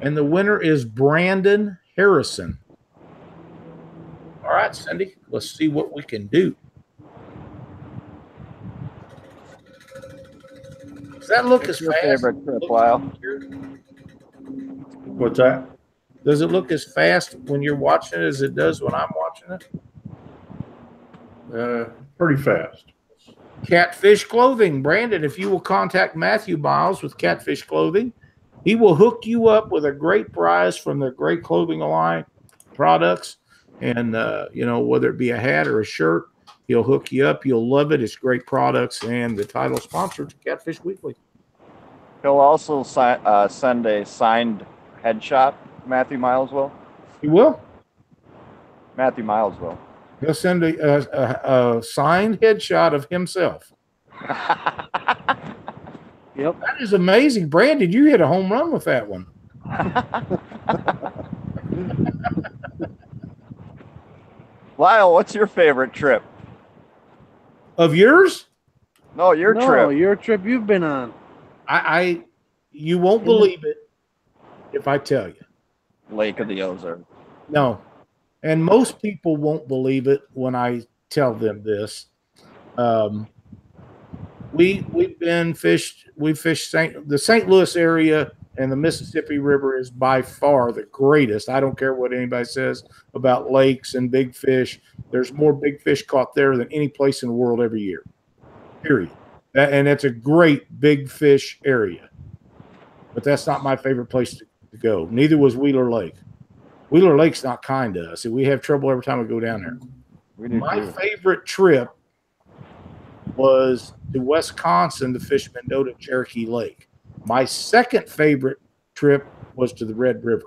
And the winner is Brandon Harrison. All right, Cindy, let's see what we can do. Does that look as Your fast? favorite trip, Lyle? What's that? Does it look as fast when you're watching it as it does when I'm watching it? Pretty fast. Catfish Clothing. Brandon, if you will contact Matthew Miles with Catfish Clothing, he will hook you up with a great prize from their great clothing line products. And, you know, whether it be a hat or a shirt, he'll hook you up. You'll love it. It's great products. And the title sponsor to Catfish Weekly. He'll also send a signed headshot. Matthew Miles will. He will? Matthew Miles will. He'll send a signed headshot of himself. Yep. That is amazing. Brandon, you hit a home run with that one. Lyle, what's your favorite trip? Of yours? No, your trip. Your trip you've been on. You won't believe it if I tell you. Lake of the Ozarks. No. And most people won't believe it when I tell them this. We fished the St. Louis area, and the Mississippi River is by far the greatest. I don't care what anybody says about lakes and big fish. There's more big fish caught there than any place in the world every year. Period. And it's a great big fish area. But that's not my favorite place to go. Neither was Wheeler Lake. Wheeler Lake's not kind to us. We have trouble every time we go down there. My favorite trip was to Wisconsin to fish Mendota Cherokee Lake. My second favorite trip was to the Red River.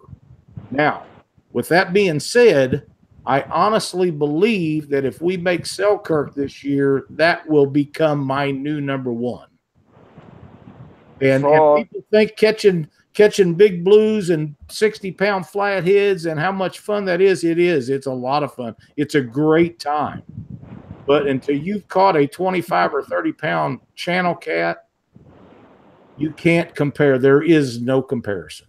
Now, with that being said, I honestly believe that if we make Selkirk this year, that will become my new number one. And people think catching big blues and 60-pound flatheads and how much fun that is. It is. It's a lot of fun. It's a great time. But until you've caught a 25 or 30-pound channel cat, you can't compare. There is no comparison.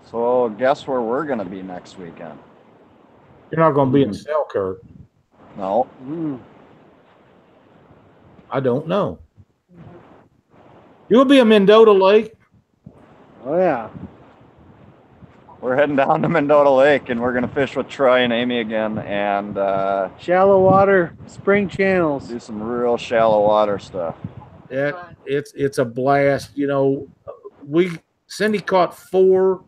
So guess where we're going to be next weekend? You're not going to be in Selkirk. No. I don't know. You'll be in Mendota Lake. Oh, yeah. We're heading down to Mendota Lake, and we're going to fish with Troy and Amy again, and shallow water, spring channels. Do some real shallow water stuff. It's a blast. You know, Cindy caught 4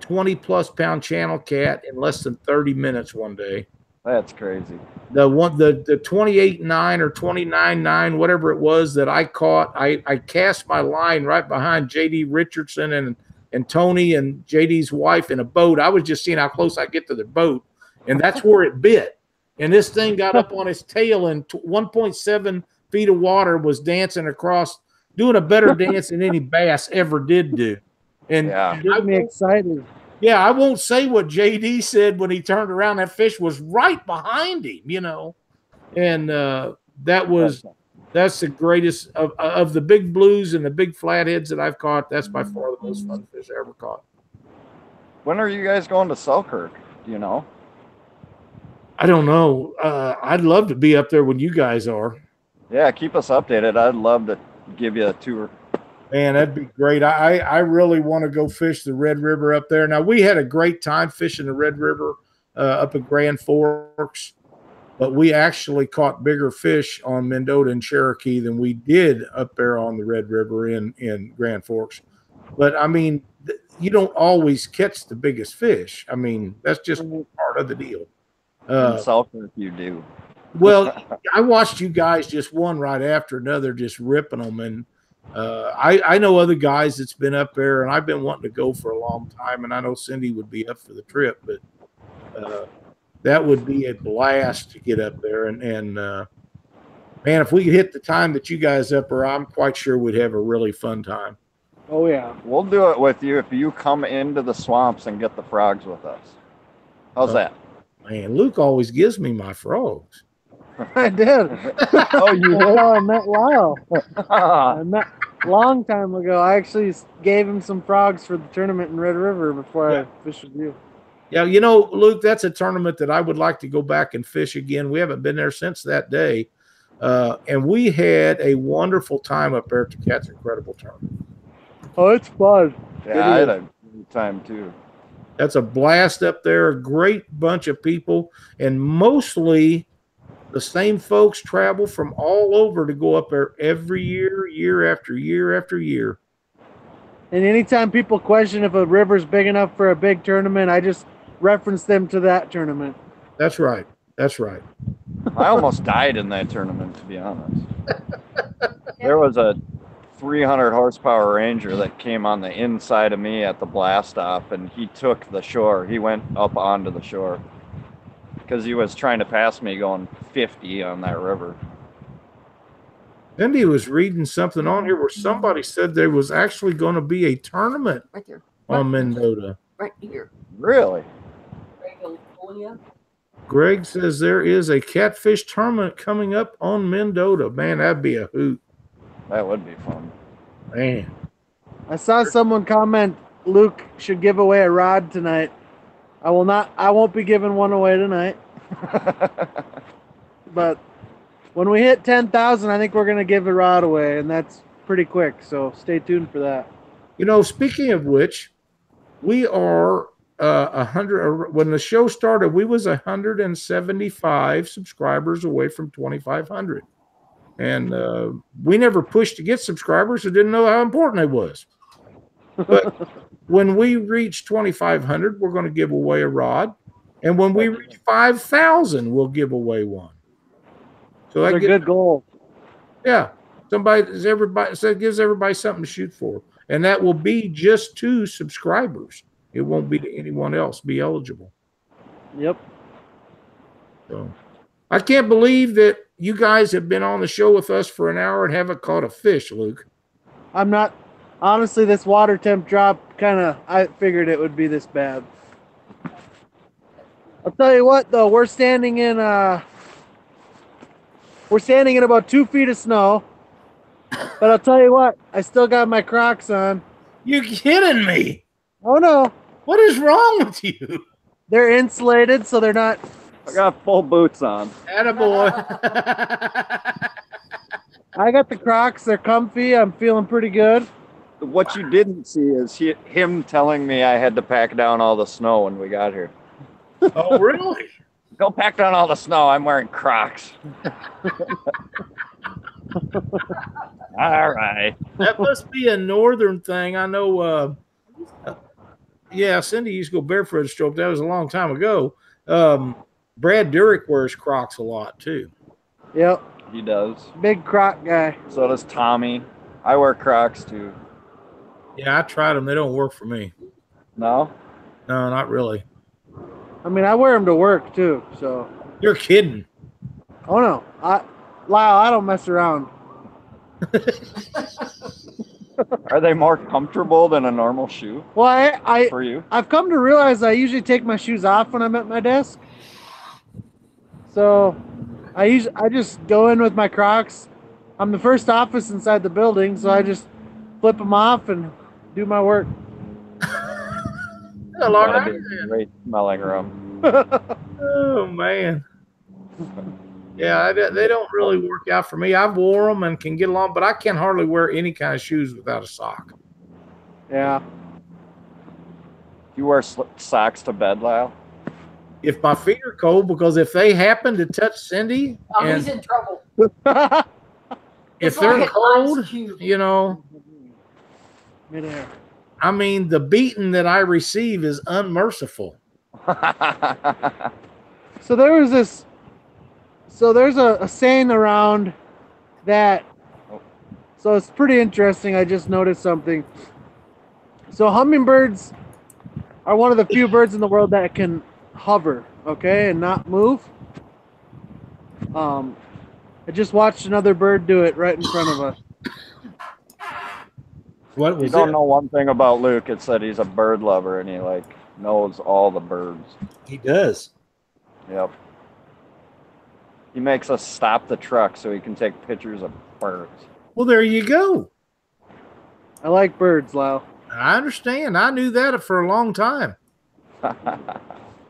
20-plus pound channel cat in less than 30 minutes one day. That's crazy. The 28.9 or 29.9, whatever it was that I caught, I cast my line right behind J.D. Richardson and Tony and JD's wife in a boat. I was just seeing how close I get to the boat, and that's where it bit. And this thing got up on its tail, and 1.7 feet of water was dancing across, doing a better dance than any bass ever did do. And Get me excited. Yeah, I won't say what JD said when he turned around. That fish was right behind him, you know. And that's the greatest of the big blues and the big flatheads that I've caught. That's by far the most fun fish I ever caught. When are you guys going to Selkirk? Do you know? I don't know. I'd love to be up there when you guys are. Yeah, keep us updated. I'd love to give you a tour. Man, that'd be great. I really want to go fish the Red River up there. Now, we had a great time fishing the Red River up at Grand Forks, but we actually caught bigger fish on Mendota and Cherokee than we did up there on the Red River in Grand Forks. But, I mean, you don't always catch the biggest fish. I mean, that's just part of the deal. In Selkirk, you do. Well, I watched you guys just one right after another just ripping them. And I know other guys that's been up there, and I've been wanting to go for a long time. And I know Cindy would be up for the trip, but that would be a blast to get up there. And man, if we could hit the time that you guys up there, I'm quite sure we'd have a really fun time. Oh, yeah. We'll do it with you if you come into the swamps and get the frogs with us. How's that? Man, Luke always gives me my frogs. I did. Oh, you That's did? how I met Lyle. I met a long time ago. I actually gave him some frogs for the tournament in Red River before I fished with you. Yeah, you know, Luke, that's a tournament that I would like to go back and fish again. We haven't been there since that day. And we had a wonderful time up there at the Cat's Incredible Tournament. Oh, it's fun. Yeah, I had a good time too. That's a blast up there. A great bunch of people, and mostly the same folks travel from all over to go up there every year, year after year after year. And anytime people question if a river's big enough for a big tournament, I just reference them to that tournament. That's right. That's right. I almost died in that tournament, to be honest. There was a 300 horsepower Ranger that came on the inside of me at the blast off, and he took the shore. He went up onto the shore because he was trying to pass me going 50 on that river. Cindy was reading something on here where somebody said there was actually going to be a tournament Right there. on Mendota. Right here. Really? Greg says there is a catfish tournament coming up on Mendota. Man, that'd be a hoot. That would be fun. Man. I saw someone comment Luke should give away a rod tonight. I won't be giving one away tonight. But when we hit 10,000, I think we're going to give a rod away, and that's pretty quick. So stay tuned for that. You know, speaking of which, we are 100. When the show started, we was 175 subscribers away from 2,500. And we never pushed to get subscribers, so didn't know how important it was. But when we reach 2,500, we're going to give away a rod. And when we reach 5,000, we'll give away one. So That's a good goal. Yeah. Gives everybody something to shoot for. And that will be just 2 subscribers. It won't be to anyone else be eligible. Yep. So I can't believe that you guys have been on the show with us for an hour and haven't caught a fish, Luke. I'm not. Honestly, this water temp drop I figured it would be this bad. I'll tell you what, though, we're standing in about 2 feet of snow. But I'll tell you what, I still got my Crocs on. You kidding me? Oh no. What is wrong with you? They're insulated, so they're not. I got full boots on. Attaboy. I got the Crocs. They're comfy. I'm feeling pretty good. What you didn't see is him telling me I had to pack down all the snow when we got here. Oh, really? Go pack down all the snow. I'm wearing Crocs. All right. That must be a northern thing. I know. Yeah, Cindy used to go barefoot to stroke. That was a long time ago. Brad Durick wears Crocs a lot too. Yep. He does. Big Croc guy. So does Tommy. I wear Crocs too. Yeah, I tried them. They don't work for me. No? No, not really. I mean, I wear them to work too. So. You're kidding. Oh no, Lyle, I don't mess around. Are they more comfortable than a normal shoe? Well, for you? I've come to realize I usually take my shoes off when I'm at my desk. So I just go in with my Crocs. I'm the first office inside the building, so I just flip them off and do my work. Hello, That'd be a great smelling room. Oh man. Yeah, they don't really work out for me. I've wore them and can get along, but I can hardly wear any kind of shoes without a sock. Yeah. You wear socks to bed, Lyle? If my feet are cold, because if they happen to touch Cindy, Oh, and he's in trouble. if It's they're like an cold, ice cube. you know, Midair. I mean, the beating that I receive is unmerciful. So there's a saying around that. So it's pretty interesting. I just noticed something. So hummingbirds are one of the few birds in the world that can hover, okay, and not move. I just watched another bird do it right in front of us. What You was don't it? know one thing about Luke. It's that he's a bird lover and he knows all the birds. He does. Yep. He makes us stop the truck so he can take pictures of birds. Well, there you go. I like birds, Lyle. I understand. I knew that for a long time.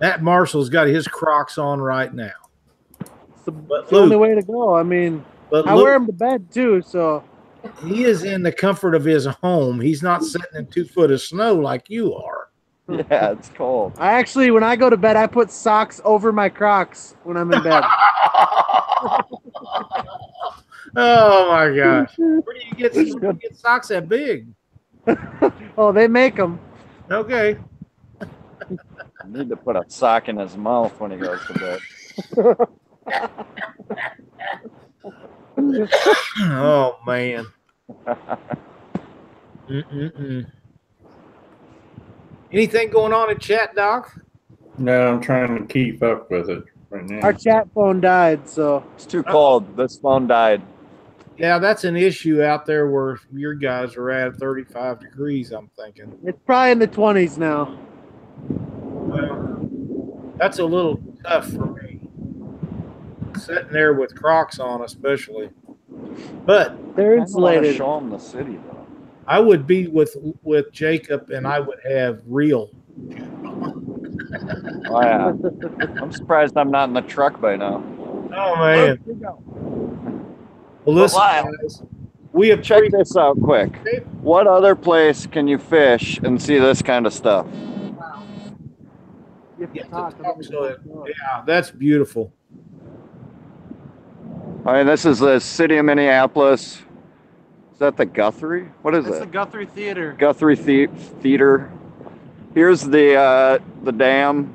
That Marshall's got his Crocs on right now. It's the, But it's the only Luke- way to go. I mean, But I wear them to bed too, so he is in the comfort of his home. He's not sitting in 2 foot of snow like you are. Yeah, it's cold. I actually, when I go to bed, I put socks over my Crocs when I'm in bed. Oh my gosh! Where do you get socks that big? Oh, they make them. Okay. I need to put a sock in his mouth when he goes to bed. Oh man. Anything going on in chat, Doc? No, I'm trying to keep up with it right now. Our chat phone died, so It's too cold. This phone died. Yeah, that's an issue out there where your guys are at 35 degrees, I'm thinking. it's probably in the 20s now. Well, that's a little tough for me. Sitting there with Crocs on, especially. But They're I want to insulated. show him the city, though. I would be with Jacob, and I would have real. Oh, yeah. I'm surprised I'm not in the truck by now. Oh man! Well, listen, Lyle, guys, we have check this out quick. Okay. What other place can you fish and see this kind of stuff? Wow. You have to Yeah, talk. yeah, that's beautiful. All right, this is the city of Minneapolis. Is that the Guthrie? What is That's it? the Guthrie Theater. Guthrie Theater. Here's the dam.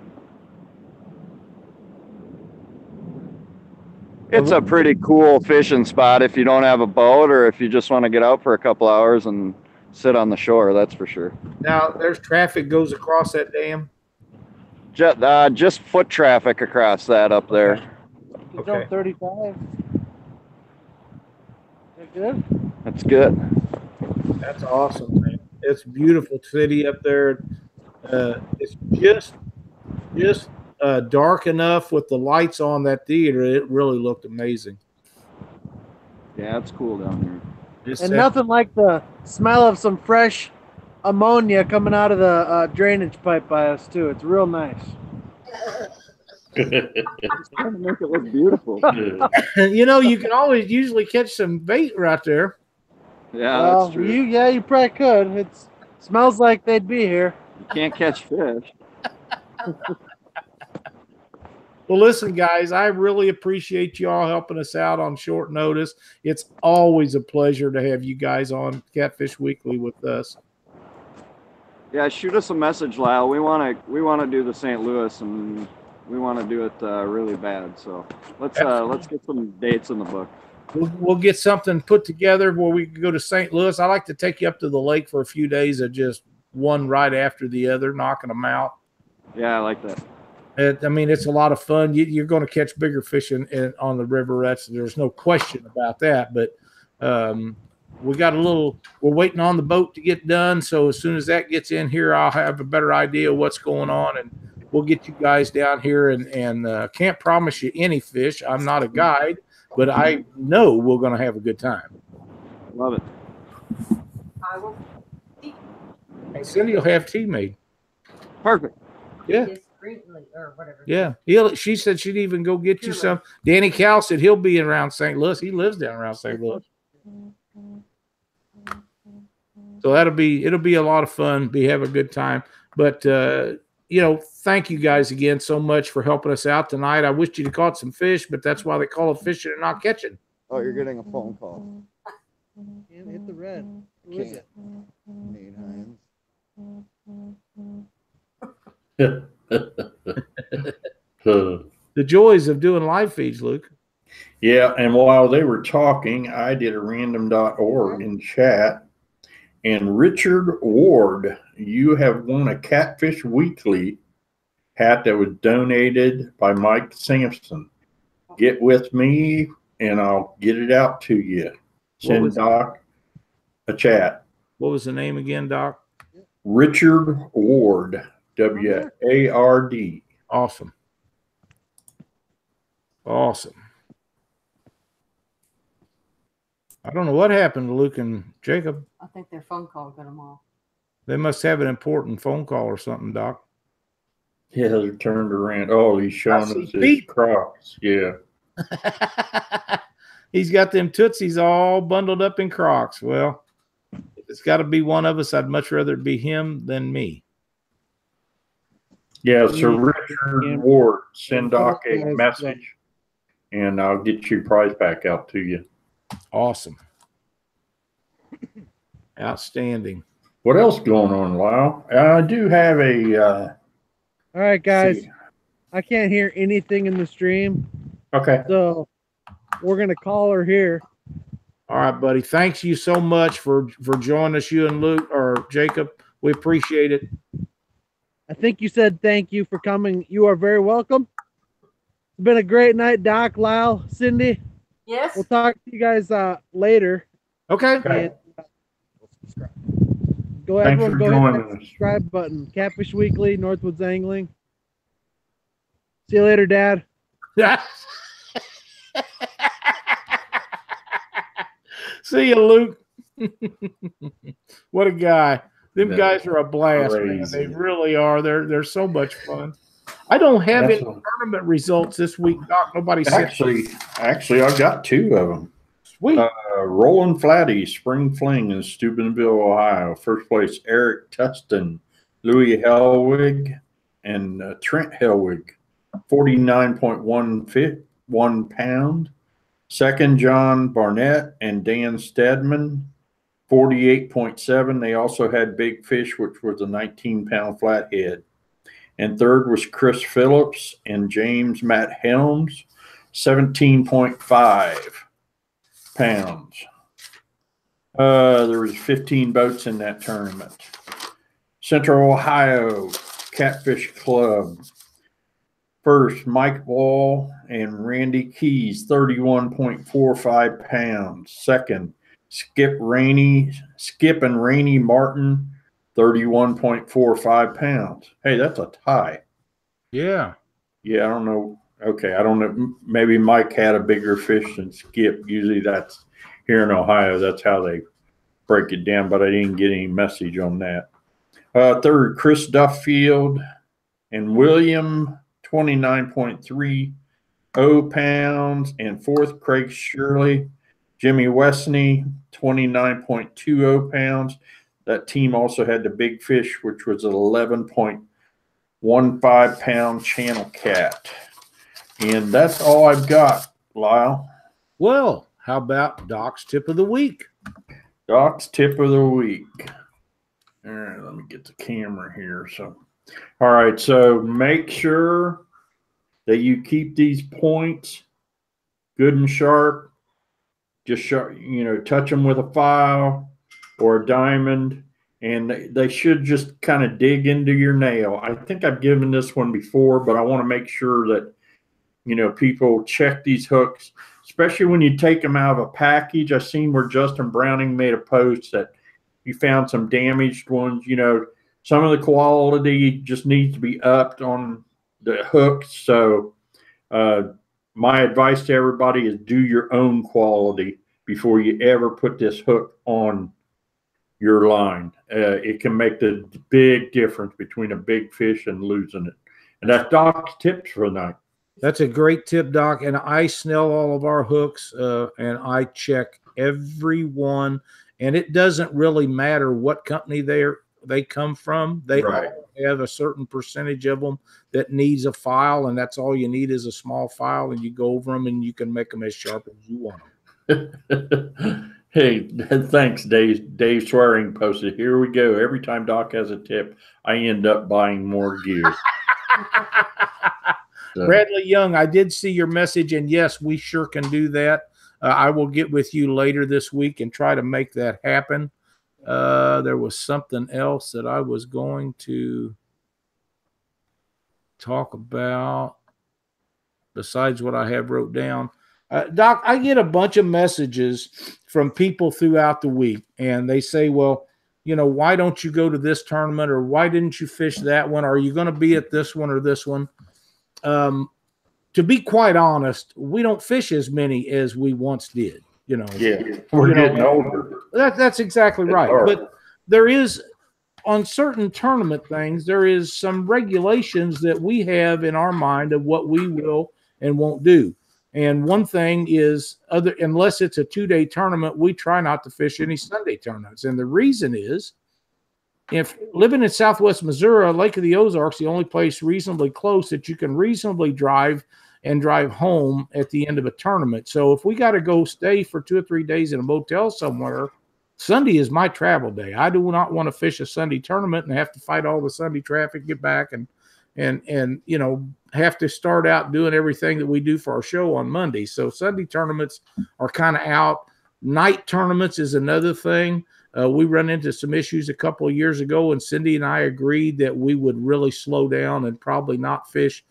It's a pretty cool fishing spot if you don't have a boat or if you just want to get out for a couple hours and sit on the shore, that's for sure. Now, there's traffic goes across that dam. Just foot traffic across that up there. You Okay. drove 35. That good? That's good. That's awesome, man. It's a beautiful city up there. It's just dark enough with the lights on that theater. It really looked amazing. Yeah, it's cool down here. Just And that- nothing like the smell of some fresh ammonia coming out of the drainage pipe by us, too. It's real nice. Just trying to make it look beautiful. You know, you can always usually catch some bait right there. Yeah, Well, that's true. you probably could. It smells like they'd be here. You can't catch fish. Well, listen, guys, I really appreciate you all helping us out on short notice. It's always a pleasure to have you guys on Catfish Weekly with us. Yeah, shoot us a message, Lyle. We want to do the St. Louis, and we want to do it really bad. So let's get some dates in the book. We'll get something put together where we can go to St. Louis. I like to take you up to the lake for a few days of just one right after the other, knocking them out. Yeah, I like that. I mean, it's a lot of fun. You're going to catch bigger fish on the river. There's no question about that. But we're waiting on the boat to get done. So as soon as that gets in here, I'll have a better idea of what's going on, and we'll get you guys down here. And can't promise you any fish. I'm not a guide, but I know we're going to have a good time. Love it. I will. And Cindy will have tea made. Perfect. Yeah. Yes. Greenlee or whatever. Yeah, she said she'd even go get you some. Sure. Danny Cal said he'll be around St. Louis. He lives down around St. Louis. So it'll be a lot of fun. Have a good time. But thank you guys again so much for helping us out tonight. I wished you'd have caught some fish, but that's why they call it fishing and not catching. Oh, you're getting a phone call. And hit the red. Who is it? Nate Hines. The joys of doing live feeds, Luke. Yeah, and while they were talking, I did a random.org in chat. And Richard Ward, you have won a Catfish Weekly hat that was donated by Mike Sampson. Get with me, and I'll get it out to you. Send Doc a chat. What was the name again, Doc? Richard Ward, W-A-R-D. Awesome. Awesome. I don't know what happened to Luke and Jacob. I think their phone call got them all. They must have an important phone call or something, Doc. Yeah, they're turned around. Oh, he's showing us his feet. Crocs. Yeah. He's got them Tootsies all bundled up in Crocs. Well, if it's got to be one of us, I'd much rather it be him than me. Yeah, so Richard Ward, send Doc a message, and I'll get your prize pack out to you. Awesome. Outstanding. What else going on, Lyle? I do have a... All right, guys. I can't hear anything in the stream. Okay. So we're going to call her here. All right, buddy. Thanks you so much for joining us, you and Luke or Jacob. We appreciate it. I think you said thank you for coming. You are very welcome. It's been a great night, Doc, Lyle, Cindy. Yes. We'll talk to you guys later. Okay. And, go ahead, Thanks for hit joining that us. subscribe button. Catfish Weekly, Northwoods Angling. See you later, Dad. See you, Luke. What a guy. Them guys are a blast, man. Crazy. They really are. They're so much fun. I don't have any tournament results this week, Doc. Nobody said. Actually, I got two of them. Sweet. Rolling Flatty Spring Fling in Steubenville, Ohio. First place, Eric Tustin, Louis Helwig, and Trent Helwig. 49.1 pound. Second, John Barnett and Dan Stedman. 48.7. They also had Big Fish, which was a 19-pound flathead. And third was Chris Phillips and James Matt Helms, 17.5 pounds. There was 15 boats in that tournament. Central Ohio Catfish Club. First, Mike Wall and Randy Keys, 31.45 pounds. Second, Skip and Rainey Martin, 31.45 pounds. Hey, that's a tie. Yeah. Yeah, I don't know. Okay, I don't know. Maybe Mike had a bigger fish than Skip. Usually that's here in Ohio. That's how they break it down, but I didn't get any message on that. Third, Chris Duffield and William, 29.30 pounds. And fourth, Craig Shirley, Jimmy Westney, 29.20 pounds. That team also had the Big Fish, which was an 11.15 pound channel cat. And that's all I've got, Lyle. Well, how about Doc's tip of the week? Doc's tip of the week. All right, let me get the camera here. All right, so make sure that you keep these points good and sharp. Just sharp, touch them with a file or a diamond, and they should just kind of dig into your nail. I think I've given this one before, but I want to make sure that people check these hooks, especially when you take them out of a package. I've seen where Justin Browning made a post that he found some damaged ones. Some of the quality just needs to be upped on the hooks. So my advice to everybody is do your own quality before you ever put this hook on your line. It can make the big difference between a big fish and losing it. And that's Doc's tips for the night. That's a great tip, Doc. And I snell all of our hooks, and I check every one. And it doesn't really matter what company they come from. They all have a certain percentage of them that needs a file, and that's all you need is a small file, and you go over them, and you can make them as sharp as you want them. Hey, thanks, Dave. Dave Swearing posted, here we go. Every time Doc has a tip, I end up buying more gear. So. Bradley Young, I did see your message, and yes, we sure can do that. I will get with you later this week and try to make that happen. There was something else that I was going to talk about besides what I have wrote down. Doc, I get a bunch of messages from people throughout the week, and they say, well, you know, why don't you go to this tournament, or why didn't you fish that one? Are you going to be at this one or this one? To be quite honest, we don't fish as many as we once did. You know, we're getting older. That's exactly right. But there is, on certain tournament things, there is some regulations that we have in our mind of what we will and won't do. And one thing is, unless it's a 2-day tournament, we try not to fish any Sunday tournaments. And the reason is, if living in Southwest Missouri, Lake of the Ozarks, the only place reasonably close that you can reasonably drive home at the end of a tournament. So if we got to go stay for 2 or 3 days in a motel somewhere, Sunday is my travel day. I do not want to fish a Sunday tournament and have to fight all the Sunday traffic, get back and you know, have to start out doing everything that we do for our show on Monday. So Sunday tournaments are kind of out. Night tournaments is another thing. We run into some issues a couple of years ago, and Cindy and I agreed that we would really slow down and probably not fish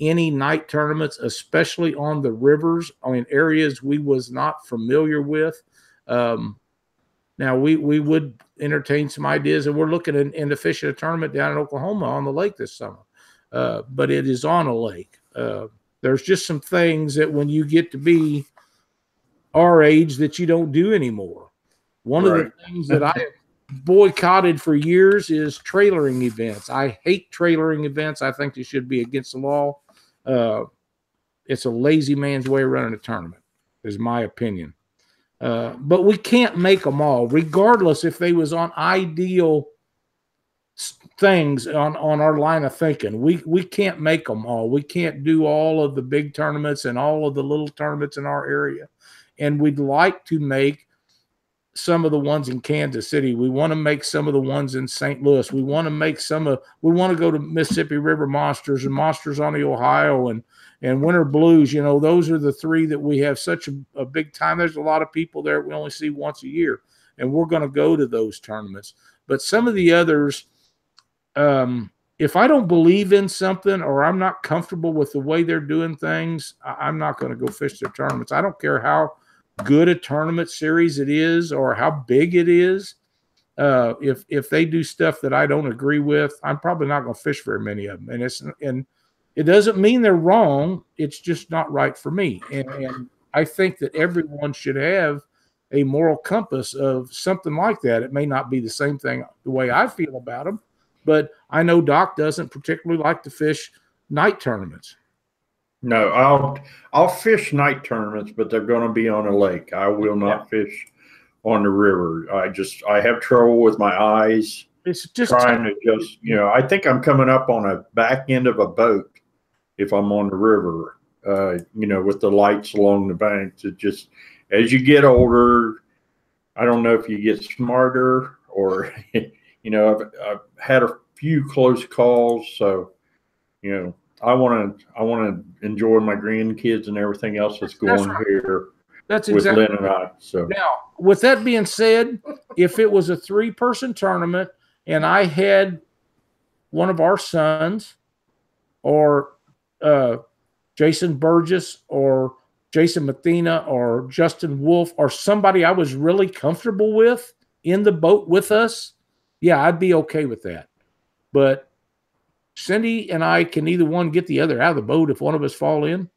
any night tournaments, especially on the rivers, in areas we was not familiar with. Now, we would entertain some ideas, and we're looking into fishing a tournament down in Oklahoma on the lake this summer. But it is on a lake. There's just some things that when you get to be our age that you don't do anymore. One of the things that I boycotted for years is trailering events. I hate trailering events. I think they should be against the law. It's a lazy man's way of running a tournament, is my opinion. But we can't make them all, regardless if they was on ideal things on our line of thinking. We can't make them all. We can't do all of the big tournaments and all of the little tournaments in our area. And we'd like to make some of the ones in Kansas City. We want to make some of the ones in St. Louis. We want to make we want to go to Mississippi River Monsters and Monsters on the Ohio and Winter Blues. You know, those are the three that we have such a big time. There's a lot of people there we only see once a year, and we're going to go to those tournaments. But some of the others, if I don't believe in something or I'm not comfortable with the way they're doing things, I'm not going to go fish their tournaments. I don't care how good a tournament series it is or how big it is. If they do stuff that I don't agree with, I'm probably not going to fish very many of them. And it doesn't mean they're wrong. It's just not right for me. And I think that everyone should have a moral compass of something like that. It may not be the same thing the way I feel about them, but I know Doc doesn't particularly like to fish night tournaments. No, I'll fish night tournaments, but they're going to be on a lake. I will not fish on the river. I have trouble with my eyes. It's just trying to you know, I think I'm coming up on a back end of a boat if I'm on the river, you know, with the lights along the banks. It just, as you get older, I don't know if you get smarter or, you know, I've had a few close calls. So, you know, I want to enjoy my grandkids and everything else that's going here. That's exactly with Lynn and I. So now, with that being said, if it was a 3-person tournament and I had one of our sons or Jason Burgess or Jason Mathena or Justin Wolf or somebody I was really comfortable with in the boat with us, yeah, I'd be okay with that. But Cindy and I can either one get the other out of the boat if one of us fall in.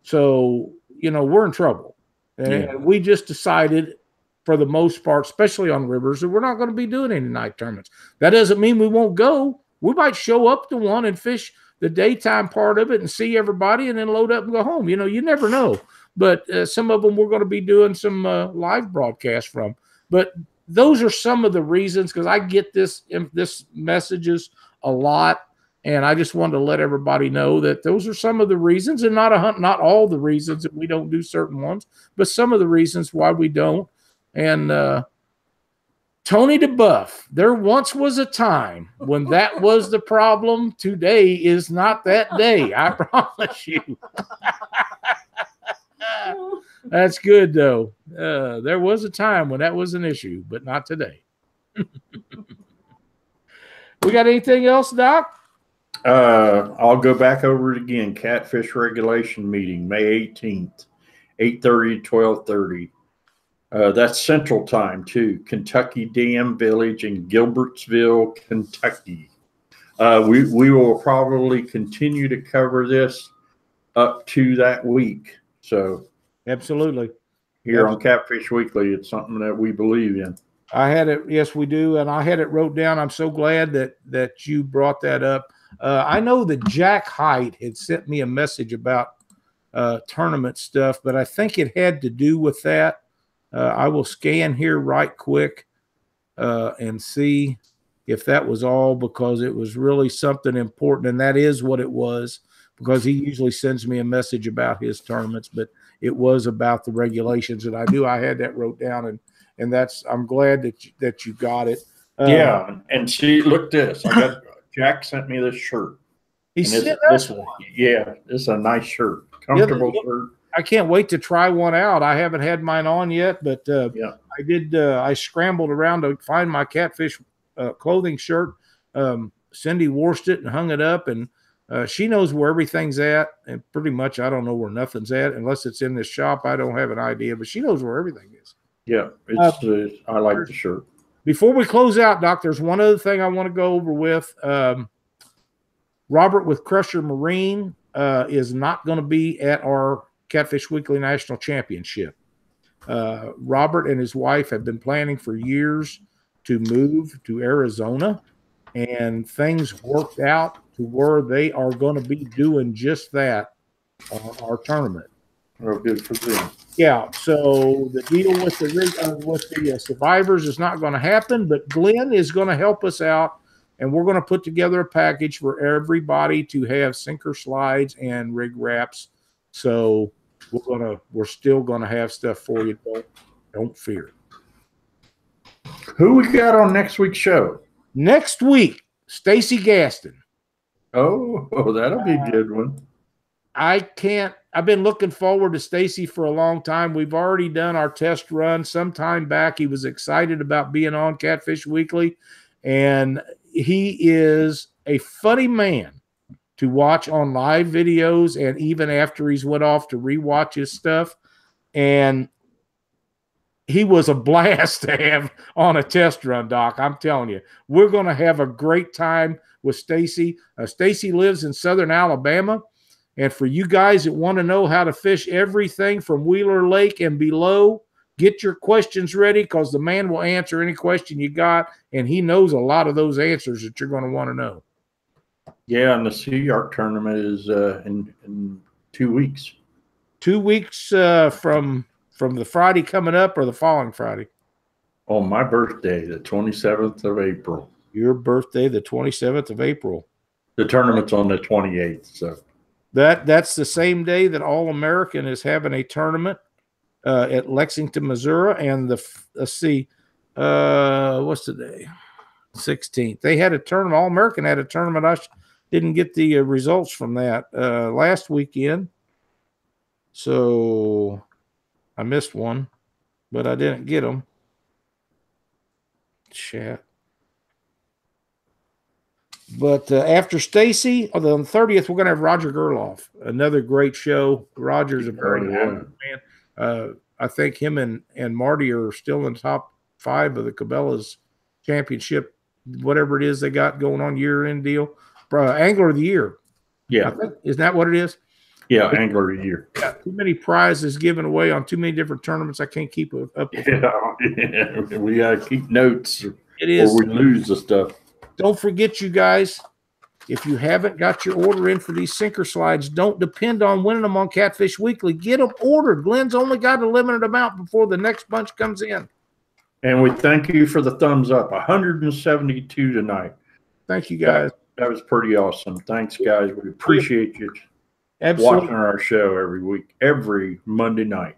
So, you know, we're in trouble. And we just decided for the most part, especially on rivers, that we're not going to be doing any night tournaments. That doesn't mean we won't go. We might show up to one and fish the daytime part of it and see everybody and then load up and go home. You know, you never know. But some of them we're going to be doing some live broadcasts from. But those are some of the reasons, because I get this messages a lot. And I just wanted to let everybody know that those are some of the reasons, and not all the reasons that we don't do certain ones, but some of the reasons why we don't. And Tony DeBuff, there once was a time when that was the problem. Today is not that day. I promise you. That's good, though. There was a time when that was an issue, but not today. We got anything else, Doc? I'll go back over it again. Catfish regulation meeting, May 18th, 8:30 to 12:30. That's Central Time, too. Kentucky Dam Village in Gilbertsville, Kentucky. We will probably continue to cover this up to that week. So, absolutely. Here on Catfish Weekly, it's something that we believe in. I had it. Yes, we do. And I had it wrote down. I'm so glad that you brought that up. I know that Jack Height had sent me a message about tournament stuff, but I think it had to do with that. I will scan here right quick and see if that was all, because it was really something important, and that is what it was, because he usually sends me a message about his tournaments, but it was about the regulations, and I knew I had that wrote down, and that's, I'm glad that you got it. Yeah, and see, look this. Jack sent me this shirt. He sent us one. Yeah, this is a nice shirt. Comfortable shirt. I can't wait to try one out. I haven't had mine on yet, but yeah. I did. I scrambled around to find my Catfish clothing shirt. Cindy washed it and hung it up, and she knows where everything's at. And pretty much, I don't know where nothing's at unless it's in this shop. I don't have an idea, but she knows where everything is. Yeah, it's. I like the shirt. Before we close out, Doc, there's one other thing I want to go over with. Robert with Crusher Marine is not going to be at our Catfish Weekly National Championship. Robert and his wife have been planning for years to move to Arizona, and things worked out to where they are going to be doing just that on our tournament. Real good for them. Yeah, so the deal with the survivors is not going to happen, but Glenn is going to help us out, and we're going to put together a package for everybody to have sinker slides and rig wraps. So we're still going to have stuff for you. Don't fear. Who we got on next week's show? Next week, Stacy Gaston. Oh, that'll be a good one. I've been looking forward to Stacy for a long time. We've already done our test run some time back. He was excited about being on Catfish Weekly, and he is a funny man to watch on live videos, and even after he's went off to rewatch his stuff. And he was a blast to have on a test run, Doc. I'm telling you, we're going to have a great time with Stacy. Stacy lives in southern Alabama. And for you guys that want to know how to fish everything from Wheeler Lake and below, get your questions ready, because the man will answer any question you got, and he knows a lot of those answers that you're going to want to know. Yeah, and the Sea Arc tournament is in 2 weeks. 2 weeks from the Friday coming up, or the following Friday? On my birthday, the 27th of April. Your birthday, the 27th of April. The tournament's on the 28th, so. That's the same day that All American is having a tournament at Lexington, Missouri, and let's see, what's the day? 16th. They had a tournament. All American had a tournament. I didn't get the results from that last weekend, so I missed one, but I didn't get them. Chat. But after Stacy, on the 30th, we're going to have Roger Gerloff, another great show. Roger's a very good man. I think him and Marty are still in the top 5 of the Cabela's championship, whatever it is they got going on, year-end deal. Angler of the Year. Yeah. Isn't that what it is? Yeah, Angler of the Year. Yeah, too many prizes given away on too many different tournaments. I can't keep up with yeah, we got to keep notes. It is. Or we lose the stuff. Don't forget, you guys, if you haven't got your order in for these sinker slides, don't depend on winning them on Catfish Weekly. Get them ordered. Glenn's only got a limited amount before the next bunch comes in. And we thank you for the thumbs up. 172 tonight. Thank you, guys. That was pretty awesome. Thanks, guys. We appreciate you watching our show every week, every Monday night.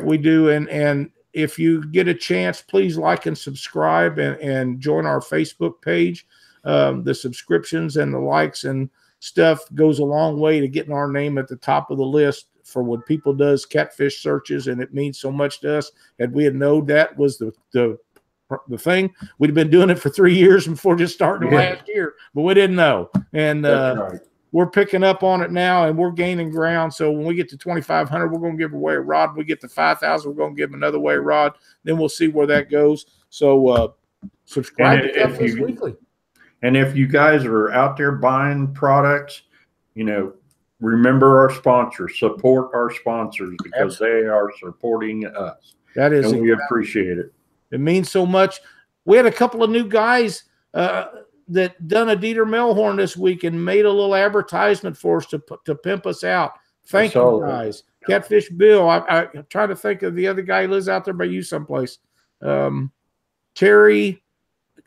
We do. And if you get a chance, please like and subscribe and join our Facebook page. The subscriptions and the likes and stuff goes a long way to getting our name at the top of the list for when people does catfish searches, and it means so much to us. Had we had known that was the thing, we'd have been doing it for 3 years before just starting last year, but we didn't know. And right. We're picking up on it now, and we're gaining ground. So when we get to 2,500, we're going to give away a rod. When we get to 5,000, we're going to give another away rod. Then we'll see where that goes. So subscribe to Catfish Weekly. And if you guys are out there buying products, remember our sponsors, support our sponsors, because they are supporting us. That is, and we appreciate it. It means so much. We had a couple of new guys that done a Dieter Melhorn this week and made a little advertisement for us to pimp us out. Thank you, guys. Catfish Bill. I'm trying to think of the other guy who lives out there by you someplace. Terry,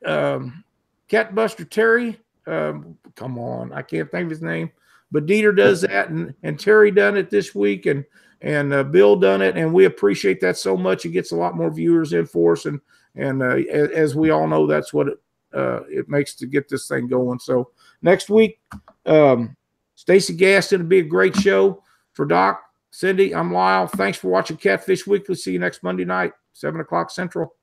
Catbuster Terry. Come on, I can't think of his name. But Dieter does that, and Terry done it this week, and Bill done it, and we appreciate that so much. It gets a lot more viewers in for us, and as we all know, that's what it makes to get this thing going. So next week, Stacy Gaston, it'll be a great show. For Doc, Cindy, I'm Lyle. Thanks for watching Catfish Weekly. See you next Monday night, 7 o'clock Central.